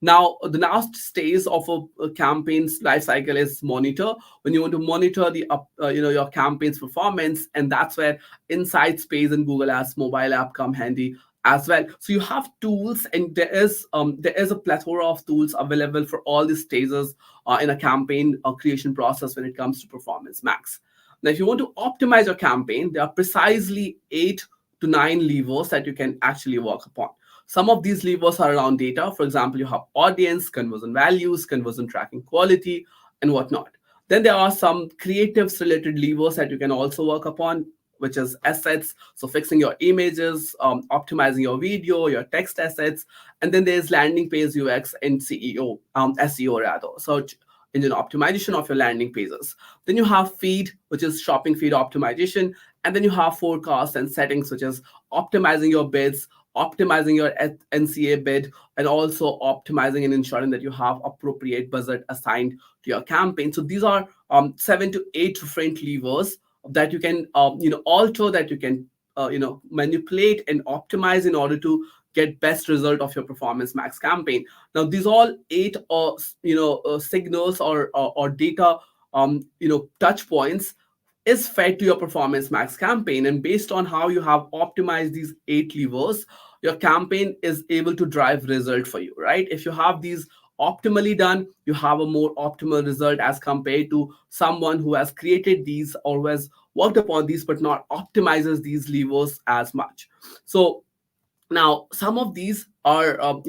Now, the last stage of a campaign's life cycle is monitor. When you want to monitor the your campaign's performance, and that's where Insights page and Google Ads mobile app come handy as well. So you have tools, and there is a plethora of tools available for all these stages in a campaign creation process when it comes to Performance Max. Now, if you want to optimize your campaign, there are precisely 8 to 9 levers that you can actually work upon. Some of these levers are around data. For example, you have audience, conversion values, conversion tracking quality, and whatnot. Then there are some creatives related levers that you can also work upon, which is assets. So fixing your images, optimizing your video, your text assets. And then there's landing page UX and SEO rather. Search engine optimization of your landing pages. Then you have feed, which is shopping feed optimization. And then you have forecast and settings, which is optimizing your bids, optimizing your NCA bid, and also optimizing and ensuring that you have appropriate budget assigned to your campaign. So these are 7 to 8 different levers that you can alter, that you can manipulate and optimize in order to get best result of your Performance Max campaign. Now, these all 8 signals or data touch points is fed to your Performance Max campaign, and based on how you have optimized these 8 levers, your campaign is able to drive result for you, right? If you have these optimally done, you have a more optimal result as compared to someone who has created these or who has worked upon these but not optimizes these levers as much. So now, some of these are,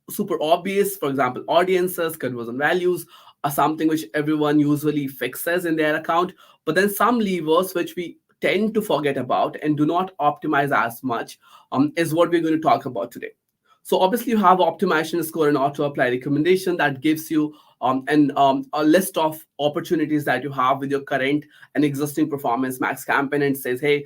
super obvious. For example, audiences, conversion values are something which everyone usually fixes in their account. But then some levers which we tend to forget about and do not optimize as much is what we're going to talk about today. So obviously, you have optimization score and auto apply recommendation that gives you a list of opportunities that you have with your current and existing Performance Max campaign, and says, hey,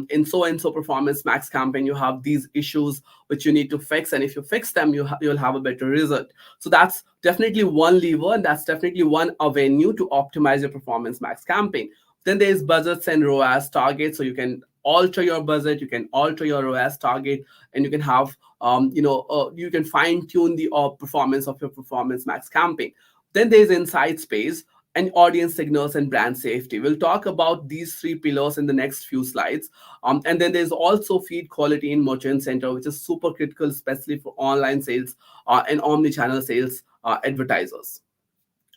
in so and so Performance Max campaign, you have these issues which you need to fix, and if you fix them, you'll have a better result. So that's definitely one lever, and that's definitely one avenue to optimize your Performance Max campaign. Then there's budgets and ROAS targets, so you can alter your budget, you can alter your ROAS target, and you can have you can fine tune the performance of your Performance Max campaign. Then there's insight space and audience signals and brand safety. We'll talk about these 3 pillars in the next few slides. And then there's also feed quality in Merchant Center, which is super critical, especially for online sales and omni-channel sales advertisers.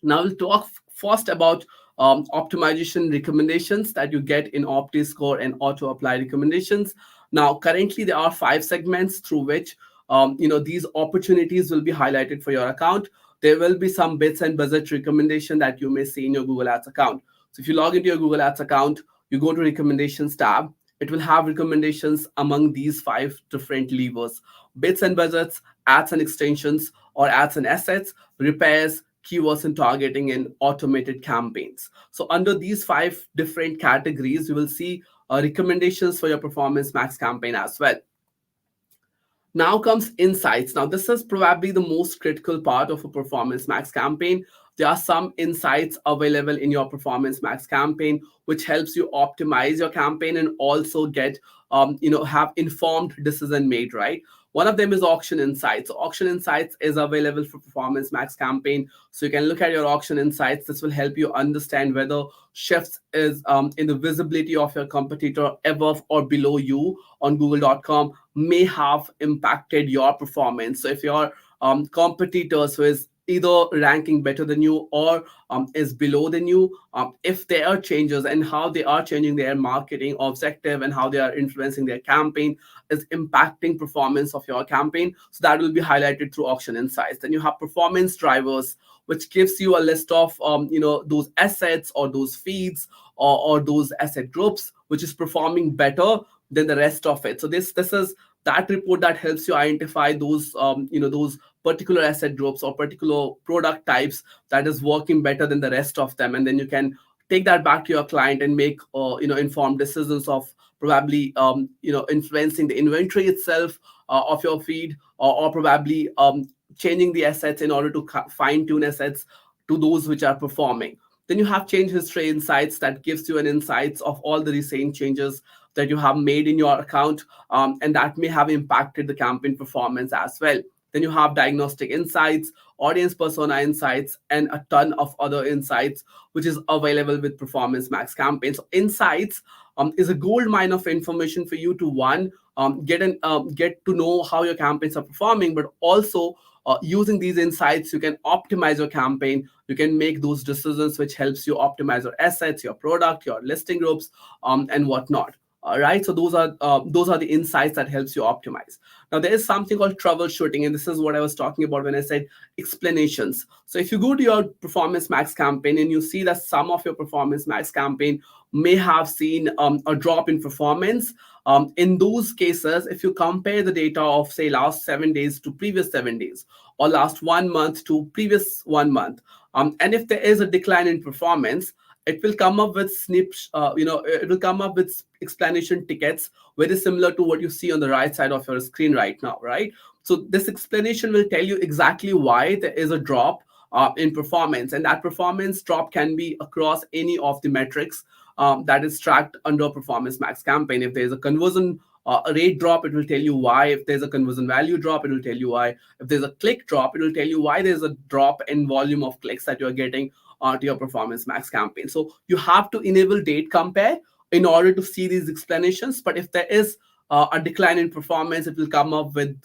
Now we'll talk first about optimization recommendations that you get in OptiScore and auto apply recommendations. Now, currently there are 5 segments through which these opportunities will be highlighted for your account. There will be some bits and budget recommendation that you may see in your Google Ads account. So if you log into your Google Ads account, you go to recommendations tab, it will have recommendations among these 5 different levers: bits and budgets, ads and extensions, or ads and assets, repairs, keywords and targeting, and automated campaigns. So under these 5 different categories, you will see recommendations for your Performance Max campaign as well. Now comes insights. Now, this is probably the most critical part of a Performance Max campaign. there are some insights available in your Performance Max campaign, which helps you optimize your campaign and also get, have informed decision made, right? One of them is auction insights. So auction insights is available for Performance Max campaign. So you can look at your auction insights. This will help you understand whether shifts is in the visibility of your competitor above or below you on google.com may have impacted your performance. So if your competitors who is either ranking better than you or is below than you, if there are changes and how they are changing their marketing objective and how they are influencing their campaign is impacting performance of your campaign. So that will be highlighted through auction insights. Then you have performance drivers, which gives you a list of those assets or those feeds or those asset groups which is performing better than the rest of it. So this is that report that helps you identify those those particular asset groups or particular product types that is working better than the rest of them, and then you can take that back to your client and make informed decisions of probably influencing the inventory itself of your feed, or probably changing the assets in order to fine tune assets to those which are performing. Then you have change history insights that gives you an insights of all the recent changes that you have made in your account, and that may have impacted the campaign performance as well. Then you have diagnostic insights, audience persona insights, and a ton of other insights, which is available with Performance Max campaigns. So insights is a gold mine of information for you to one get to know how your campaigns are performing, but also using these insights, you can optimize your campaign. You can make those decisions, which helps you optimize your assets, your product, your listing groups, and whatnot. All right. So those are the insights that helps you optimize. Now there is something called troubleshooting, and this is what I was talking about when I said explanations. So if you go to your Performance Max campaign and you see that some of your Performance Max campaign may have seen a drop in performance, in those cases, if you compare the data of say last 7 days to previous 7 days, or last 1 month to previous 1 month, and if there is a decline in performance, it will come up with snips, it will come up with explanation tickets very similar to what you see on the right side of your screen right now, right? So this explanation will tell you exactly why there is a drop in performance, and that performance drop can be across any of the metrics that is tracked under Performance Max campaign. If there's a conversion rate drop, it will tell you why. If there's a conversion value drop, it will tell you why. If there's a click drop, it will tell you why there's a drop in volume of clicks that you're getting to your Performance Max campaign. So you have to enable date compare in order to see these explanations. But if there is a decline in performance, it will come up with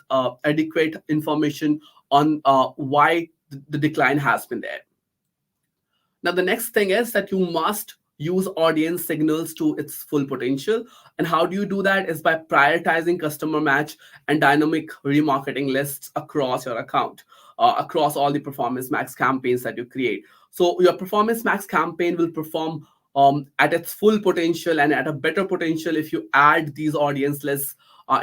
adequate information on why the decline has been there. Now, the next thing is that you must use audience signals to its full potential. And how do you do that? Is by prioritizing customer match and dynamic remarketing lists across your account, across all the Performance Max campaigns that you create. So your Performance Max campaign will perform at its full potential and at a better potential if you add these audience lists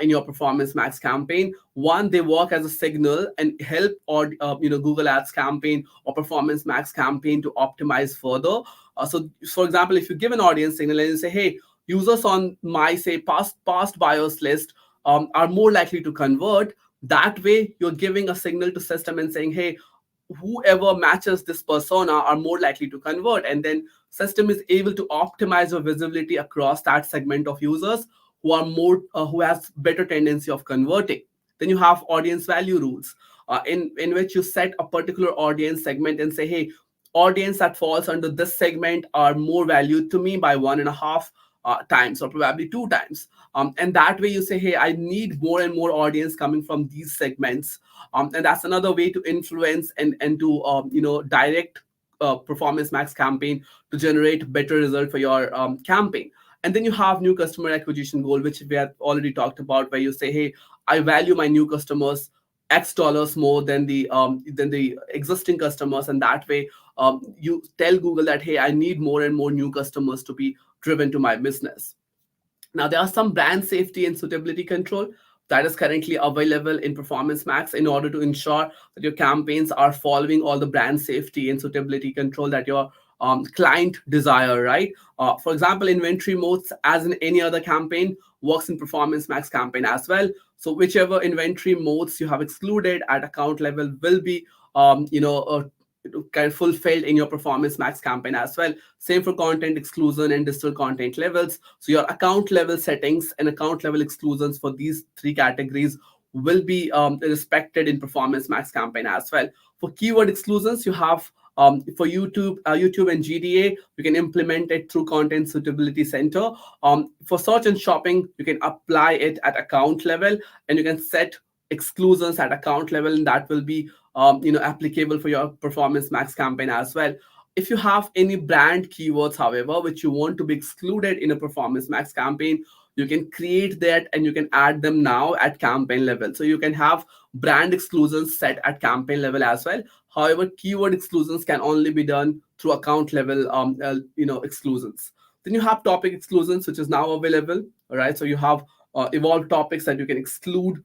in your Performance Max campaign. One, they work as a signal and help or Google Ads campaign or Performance Max campaign to optimize further. So, for example, if you give an audience signal and you say, "Hey, users on my say past buyers list are more likely to convert," that way you're giving a signal to system and saying, "Hey, whoever matches this persona are more likely to convert," and then system is able to optimize your visibility across that segment of users who are more who has better tendency of converting. Then you have audience value rules, in which you set a particular audience segment and say, "Hey, audience that falls under this segment are more valued to me by 1.5 times or probably 2 times," and that way you say, "Hey, I need more and more audience coming from these segments," and that's another way to influence and to direct Performance Max campaign to generate better result for your campaign. And then you have new customer acquisition goal, which we have already talked about, where you say, "Hey, I value my new customers X dollars more than the existing customers," and that way you tell Google that, "Hey, I need more and more new customers to be driven to my business." Now, there are some brand safety and suitability control that is currently available in Performance Max in order to ensure that your campaigns are following all the brand safety and suitability control that your client desire, right? For example, inventory modes, as in any other campaign, works in Performance Max campaign as well. So whichever inventory modes you have excluded at account level will be, kind of fulfilled in your Performance Max campaign as well. Same for content exclusion and digital content levels. So your account level settings and account level exclusions for these three categories will be respected in Performance Max campaign as well. For keyword exclusions, you have for YouTube and GDA, you can implement it through Content Suitability Center. For search and shopping, you can apply it at account level, and you can set exclusions at account level, and that will be applicable for your Performance Max campaign as well. If you have any brand keywords, however, which you want to be excluded in a Performance Max campaign, you can create that and you can add them now at campaign level. So you can have brand exclusions set at campaign level as well. However, keyword exclusions can only be done through account level exclusions. Then you have topic exclusions, which is now available. All right, so you have evolved topics that you can exclude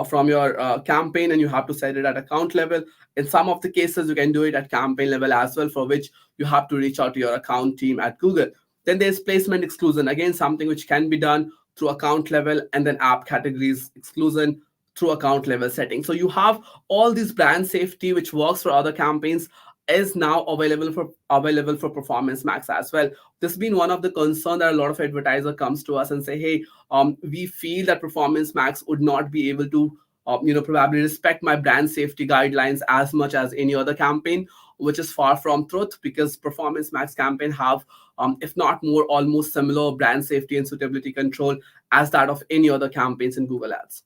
from your campaign, and you have to set it at account level. In some of the cases, you can do it at campaign level as well, for which you have to reach out to your account team at Google. Then there's placement exclusion, again, something which can be done through account level, and then app categories exclusion through account level setting. So you have all these brand safety, which works for other campaigns, is now available for Performance Max as well. This has been one of the concern that a lot of advertiser comes to us and say, hey, we feel that Performance Max would not be able to probably respect my brand safety guidelines as much as any other campaign, which is far from truth, because Performance Max campaign have if not more, almost similar brand safety and suitability control as that of any other campaigns in Google Ads.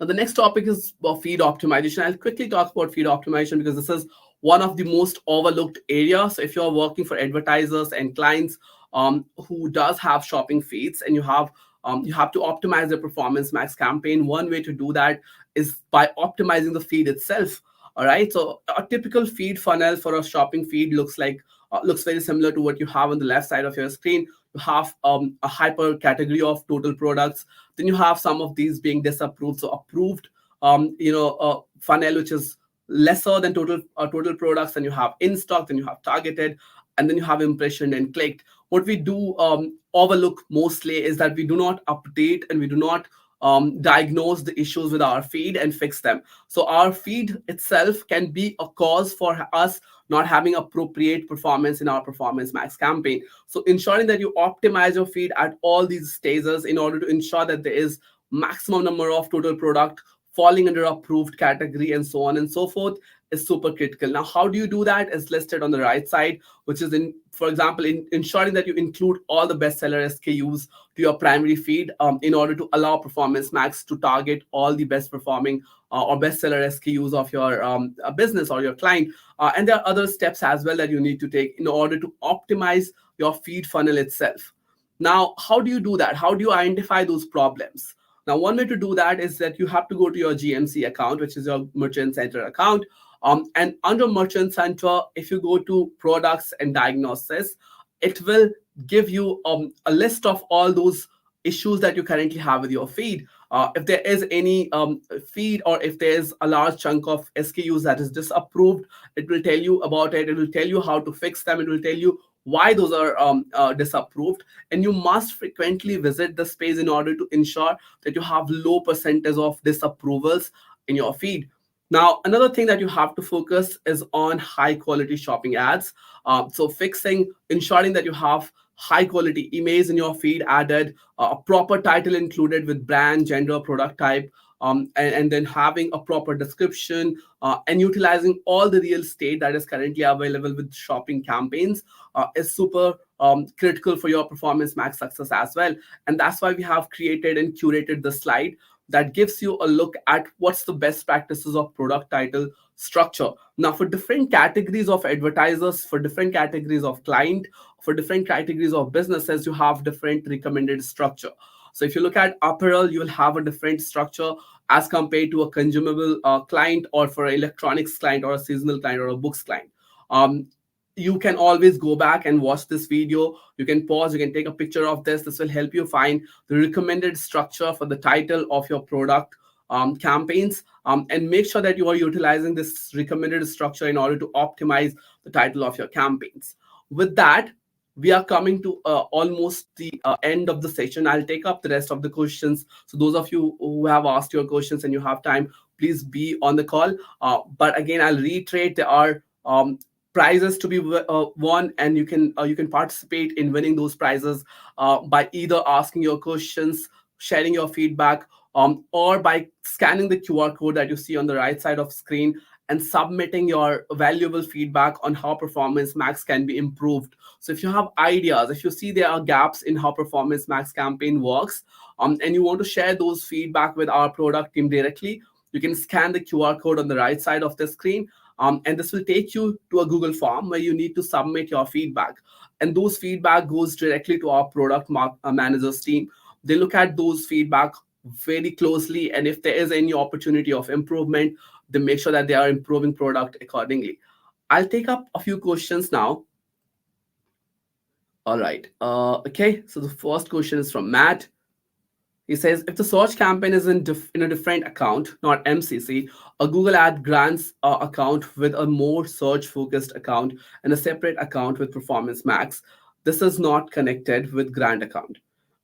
Now, the next topic is feed optimization. I'll quickly talk about feed optimization because this is one of the most overlooked areas. So if you're working for advertisers and clients who does have shopping feeds, and you have to optimize the Performance Max campaign, one way to do that is by optimizing the feed itself. All right. So a typical feed funnel for a shopping feed looks very similar to what you have on the left side of your screen. You have a hyper category of total products. Then you have some of these being disapproved. So approved, funnel, which is lesser than total products. Then you have in stock. Then you have targeted, and then you have impression and clicked. What we do overlook mostly is that we do not update and we do not diagnose the issues with our feed and fix them. So our feed itself can be a cause for us not having appropriate performance in our Performance Max campaign. So ensuring that you optimize your feed at all these stages in order to ensure that there is maximum number of total product falling under approved category and so on and so forth is super critical. Now, how do you do that is listed on the right side, which is for example, in ensuring that you include all the bestseller SKUs to your primary feed in order to allow Performance Max to target all the best performing or bestseller SKUs of your business or your client. And there are other steps as well that you need to take in order to optimize your feed funnel itself. Now, how do you do that? How do you identify those problems? Now, one way to do that is that you have to go to your GMC account, which is your Merchant Center account. And under Merchant Center, if you go to products and diagnosis, it will give you a list of all those issues that you currently have with your feed. If there is any feed, or if there is a large chunk of SKUs that is disapproved, it will tell you about it. It will tell you how to fix them. It will tell you why those are disapproved. And you must frequently visit the space in order to ensure that you have low percentage of disapprovals in your feed. Now, another thing that you have to focus is on high quality shopping ads. So ensuring that you have high quality images in your feed added, a proper title included with brand, gender, product type, and then having a proper description and utilizing all the real estate that is currently available with shopping campaigns is super critical for your Performance Max success as well. And that's why we have created and curated the slide that gives you a look at what's the best practices of product title structure. Now, for different categories of advertisers, for different categories of client, for different categories of businesses, you have different recommended structure. So if you look at apparel, you will have a different structure as compared to a consumable client, or for an electronics client, or a seasonal client, or a books client. You can always go back and watch this video. You can pause, you can take a picture of this. This will help you find the recommended structure for the title of your product campaigns, and make sure that you are utilizing this recommended structure in order to optimize the title of your campaigns. With that, we are coming to almost the end of the session. I'll take up the rest of the questions. So those of you who have asked your questions and you have time, please be on the call. But again, I'll reiterate, there are um, prizes to be won, and you can participate in winning those prizes by either asking your questions, sharing your feedback, or by scanning the QR code that you see on the right side of screen and submitting your valuable feedback on how Performance Max can be improved. So if you have ideas, if you see there are gaps in how Performance Max campaign works, and you want to share those feedback with our product team directly, you can scan the QR code on the right side of the screen, and this will take you to a Google form where you need to submit your feedback. And those feedback goes directly to our managers team. They look at those feedback very closely, and if there is any opportunity of improvement, they make sure that they are improving product accordingly. I'll take up a few questions now. All right. Okay. So the first question is from Matt. He says, if the search campaign is in a different account, not MCC, a Google Ad grants account with a more search focused account and a separate account with Performance Max, this is not connected with grant account.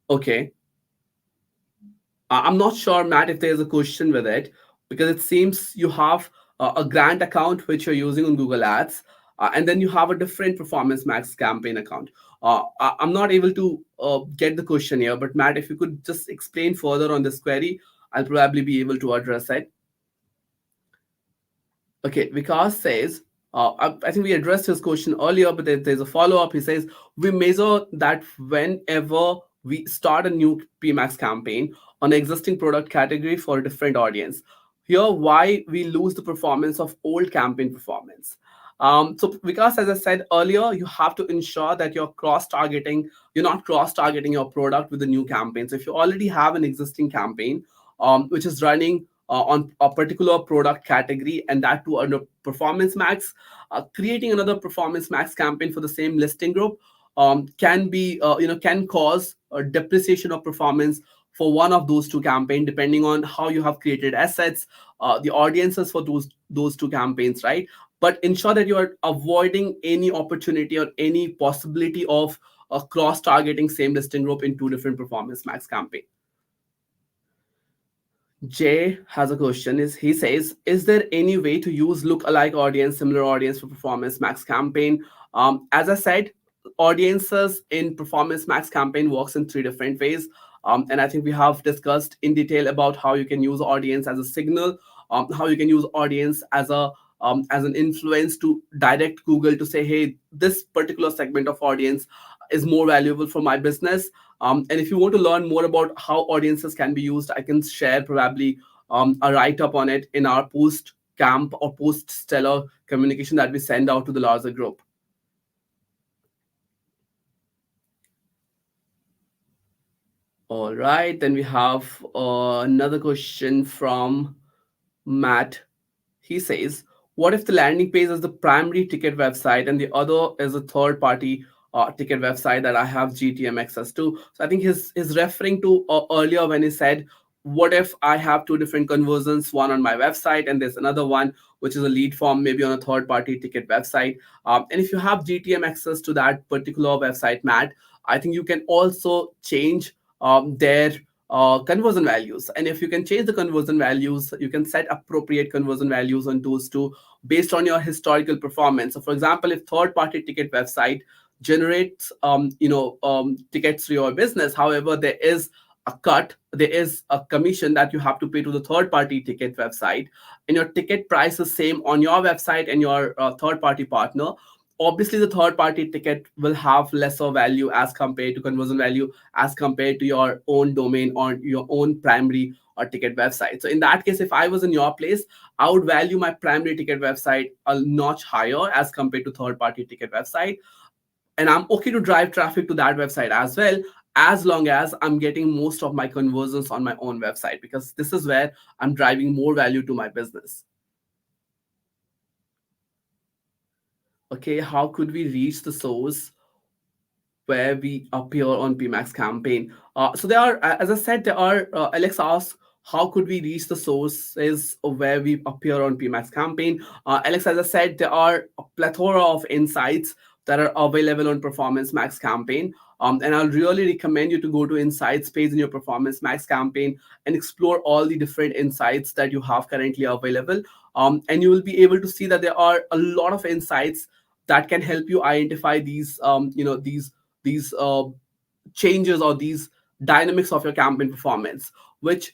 Okay. I'm not sure, Matt, if there's a question with it, because it seems you have a grant account which you're using on Google Ads, and then you have a different Performance Max campaign account. I'm not able to get the question here, but Matt, if you could just explain further on this query, I'll probably be able to address it. Okay, Vikas says, I think we addressed his question earlier, but there's a follow up. He says, we measure that whenever we start a new PMax campaign on an existing product category for a different audience. Here, why we lose the performance of old campaign performance. So, Vikas, as I said earlier, you have to ensure that you're not cross targeting your product with the new campaign. So, if you already have an existing campaign, which is running on a particular product category, and that too under Performance Max, creating another Performance Max campaign for the same listing group can cause a depreciation of performance for one of those two campaigns, depending on how you have created assets, the audiences for those two campaigns, right? But ensure that you are avoiding any opportunity or any possibility of cross targeting same listing group in two different Performance Max campaign. Jay has a question. Is he says, is there any way to use look-alike audience, similar audience for Performance Max campaign? As I said, audiences in Performance Max campaign works in three different ways. And I think we have discussed in detail about how you can use audience as a signal, how you can use audience as an influence to direct Google to say, hey, this particular segment of audience is more valuable for my business. And if you want to learn more about how audiences can be used, I can share probably a write up on it in our post camp or post stellar communication that we send out to the larger group. All right, then we have another question from Matt. He says, what if the landing page is the primary ticket website and the other is a third party ticket website that I have GTM access to? So I think he's referring to earlier when he said, what if I have two different conversions, one on my website and there's another one which is a lead form, maybe on a third party ticket website. And if you have GTM access to that particular website, Matt, I think you can also change their conversion values. And if you can change the conversion values, you can set appropriate conversion values on those two based on your historical performance. So, for example, if third-party ticket website generates tickets to your business, however, there is a commission that you have to pay to the third-party ticket website, and your ticket price is same on your website and your third-party partner. Obviously, the third party ticket will have lesser value as compared to conversion value as compared to your own domain or your own primary or ticket website. So in that case, if I was in your place, I would value my primary ticket website a notch higher as compared to third party ticket website. And I'm okay to drive traffic to that website as well, as long as I'm getting most of my conversions on my own website, because this is where I'm driving more value to my business. Okay, how could we reach the source where we appear on PMax campaign? So there are, as I said, Alex asks, how could we reach the sources of where we appear on PMax campaign? Alex, as I said, there are a plethora of insights that are available on Performance Max campaign. And I'll really recommend you to go to Insights page in your Performance Max campaign and explore all the different insights that you have currently available. And you will be able to see that there are a lot of insights that can help you identify these changes or these dynamics of your campaign performance, which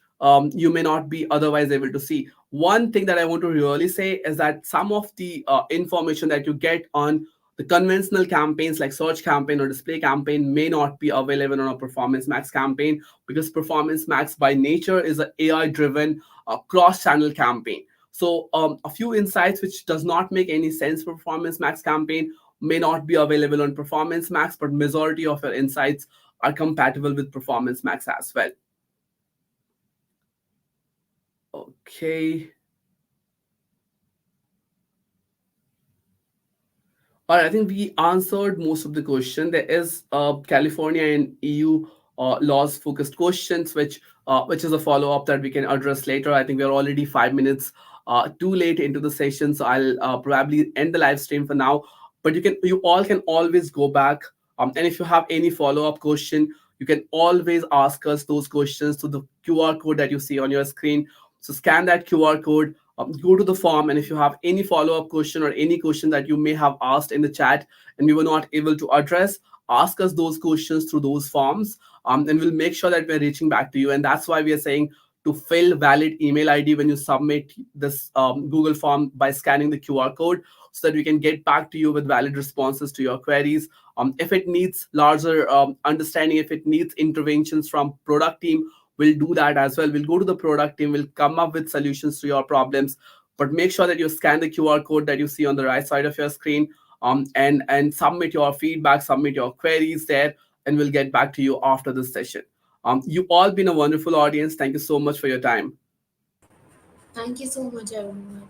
you may not be otherwise able to see. One thing that I want to really say is that some of the information that you get on the conventional campaigns like search campaign or display campaign may not be available on a Performance Max campaign, because Performance Max by nature is an AI driven cross channel campaign. So a few insights which does not make any sense for Performance Max campaign may not be available on Performance Max, but majority of your insights are compatible with Performance Max as well. Okay. All right, I think we answered most of the question. There is California and EU laws focused questions, which is a follow up that we can address later. I think we are already 5 minutes too late into the session, so I'll probably end the live stream for now. But you all can always go back, and if you have any follow up question, you can always ask us those questions to the QR code that you see on your screen. So scan that QR code, go to the form, and if you have any follow-up question or any question that you may have asked in the chat and we were not able to address, ask us those questions through those forms, and we'll make sure that we're reaching back to you. And that's why we are saying to fill valid email ID when you submit this Google form by scanning the QR code, so that we can get back to you with valid responses to your queries. If it needs larger understanding, if it needs interventions from product team, we'll do that as well. We'll go to the product team, we'll come up with solutions to your problems, but make sure that you scan the QR code that you see on the right side of your screen, and submit your feedback, submit your queries there, and we'll get back to you after this session. You've all been a wonderful audience. Thank you so much for your time. Thank you so much, everyone.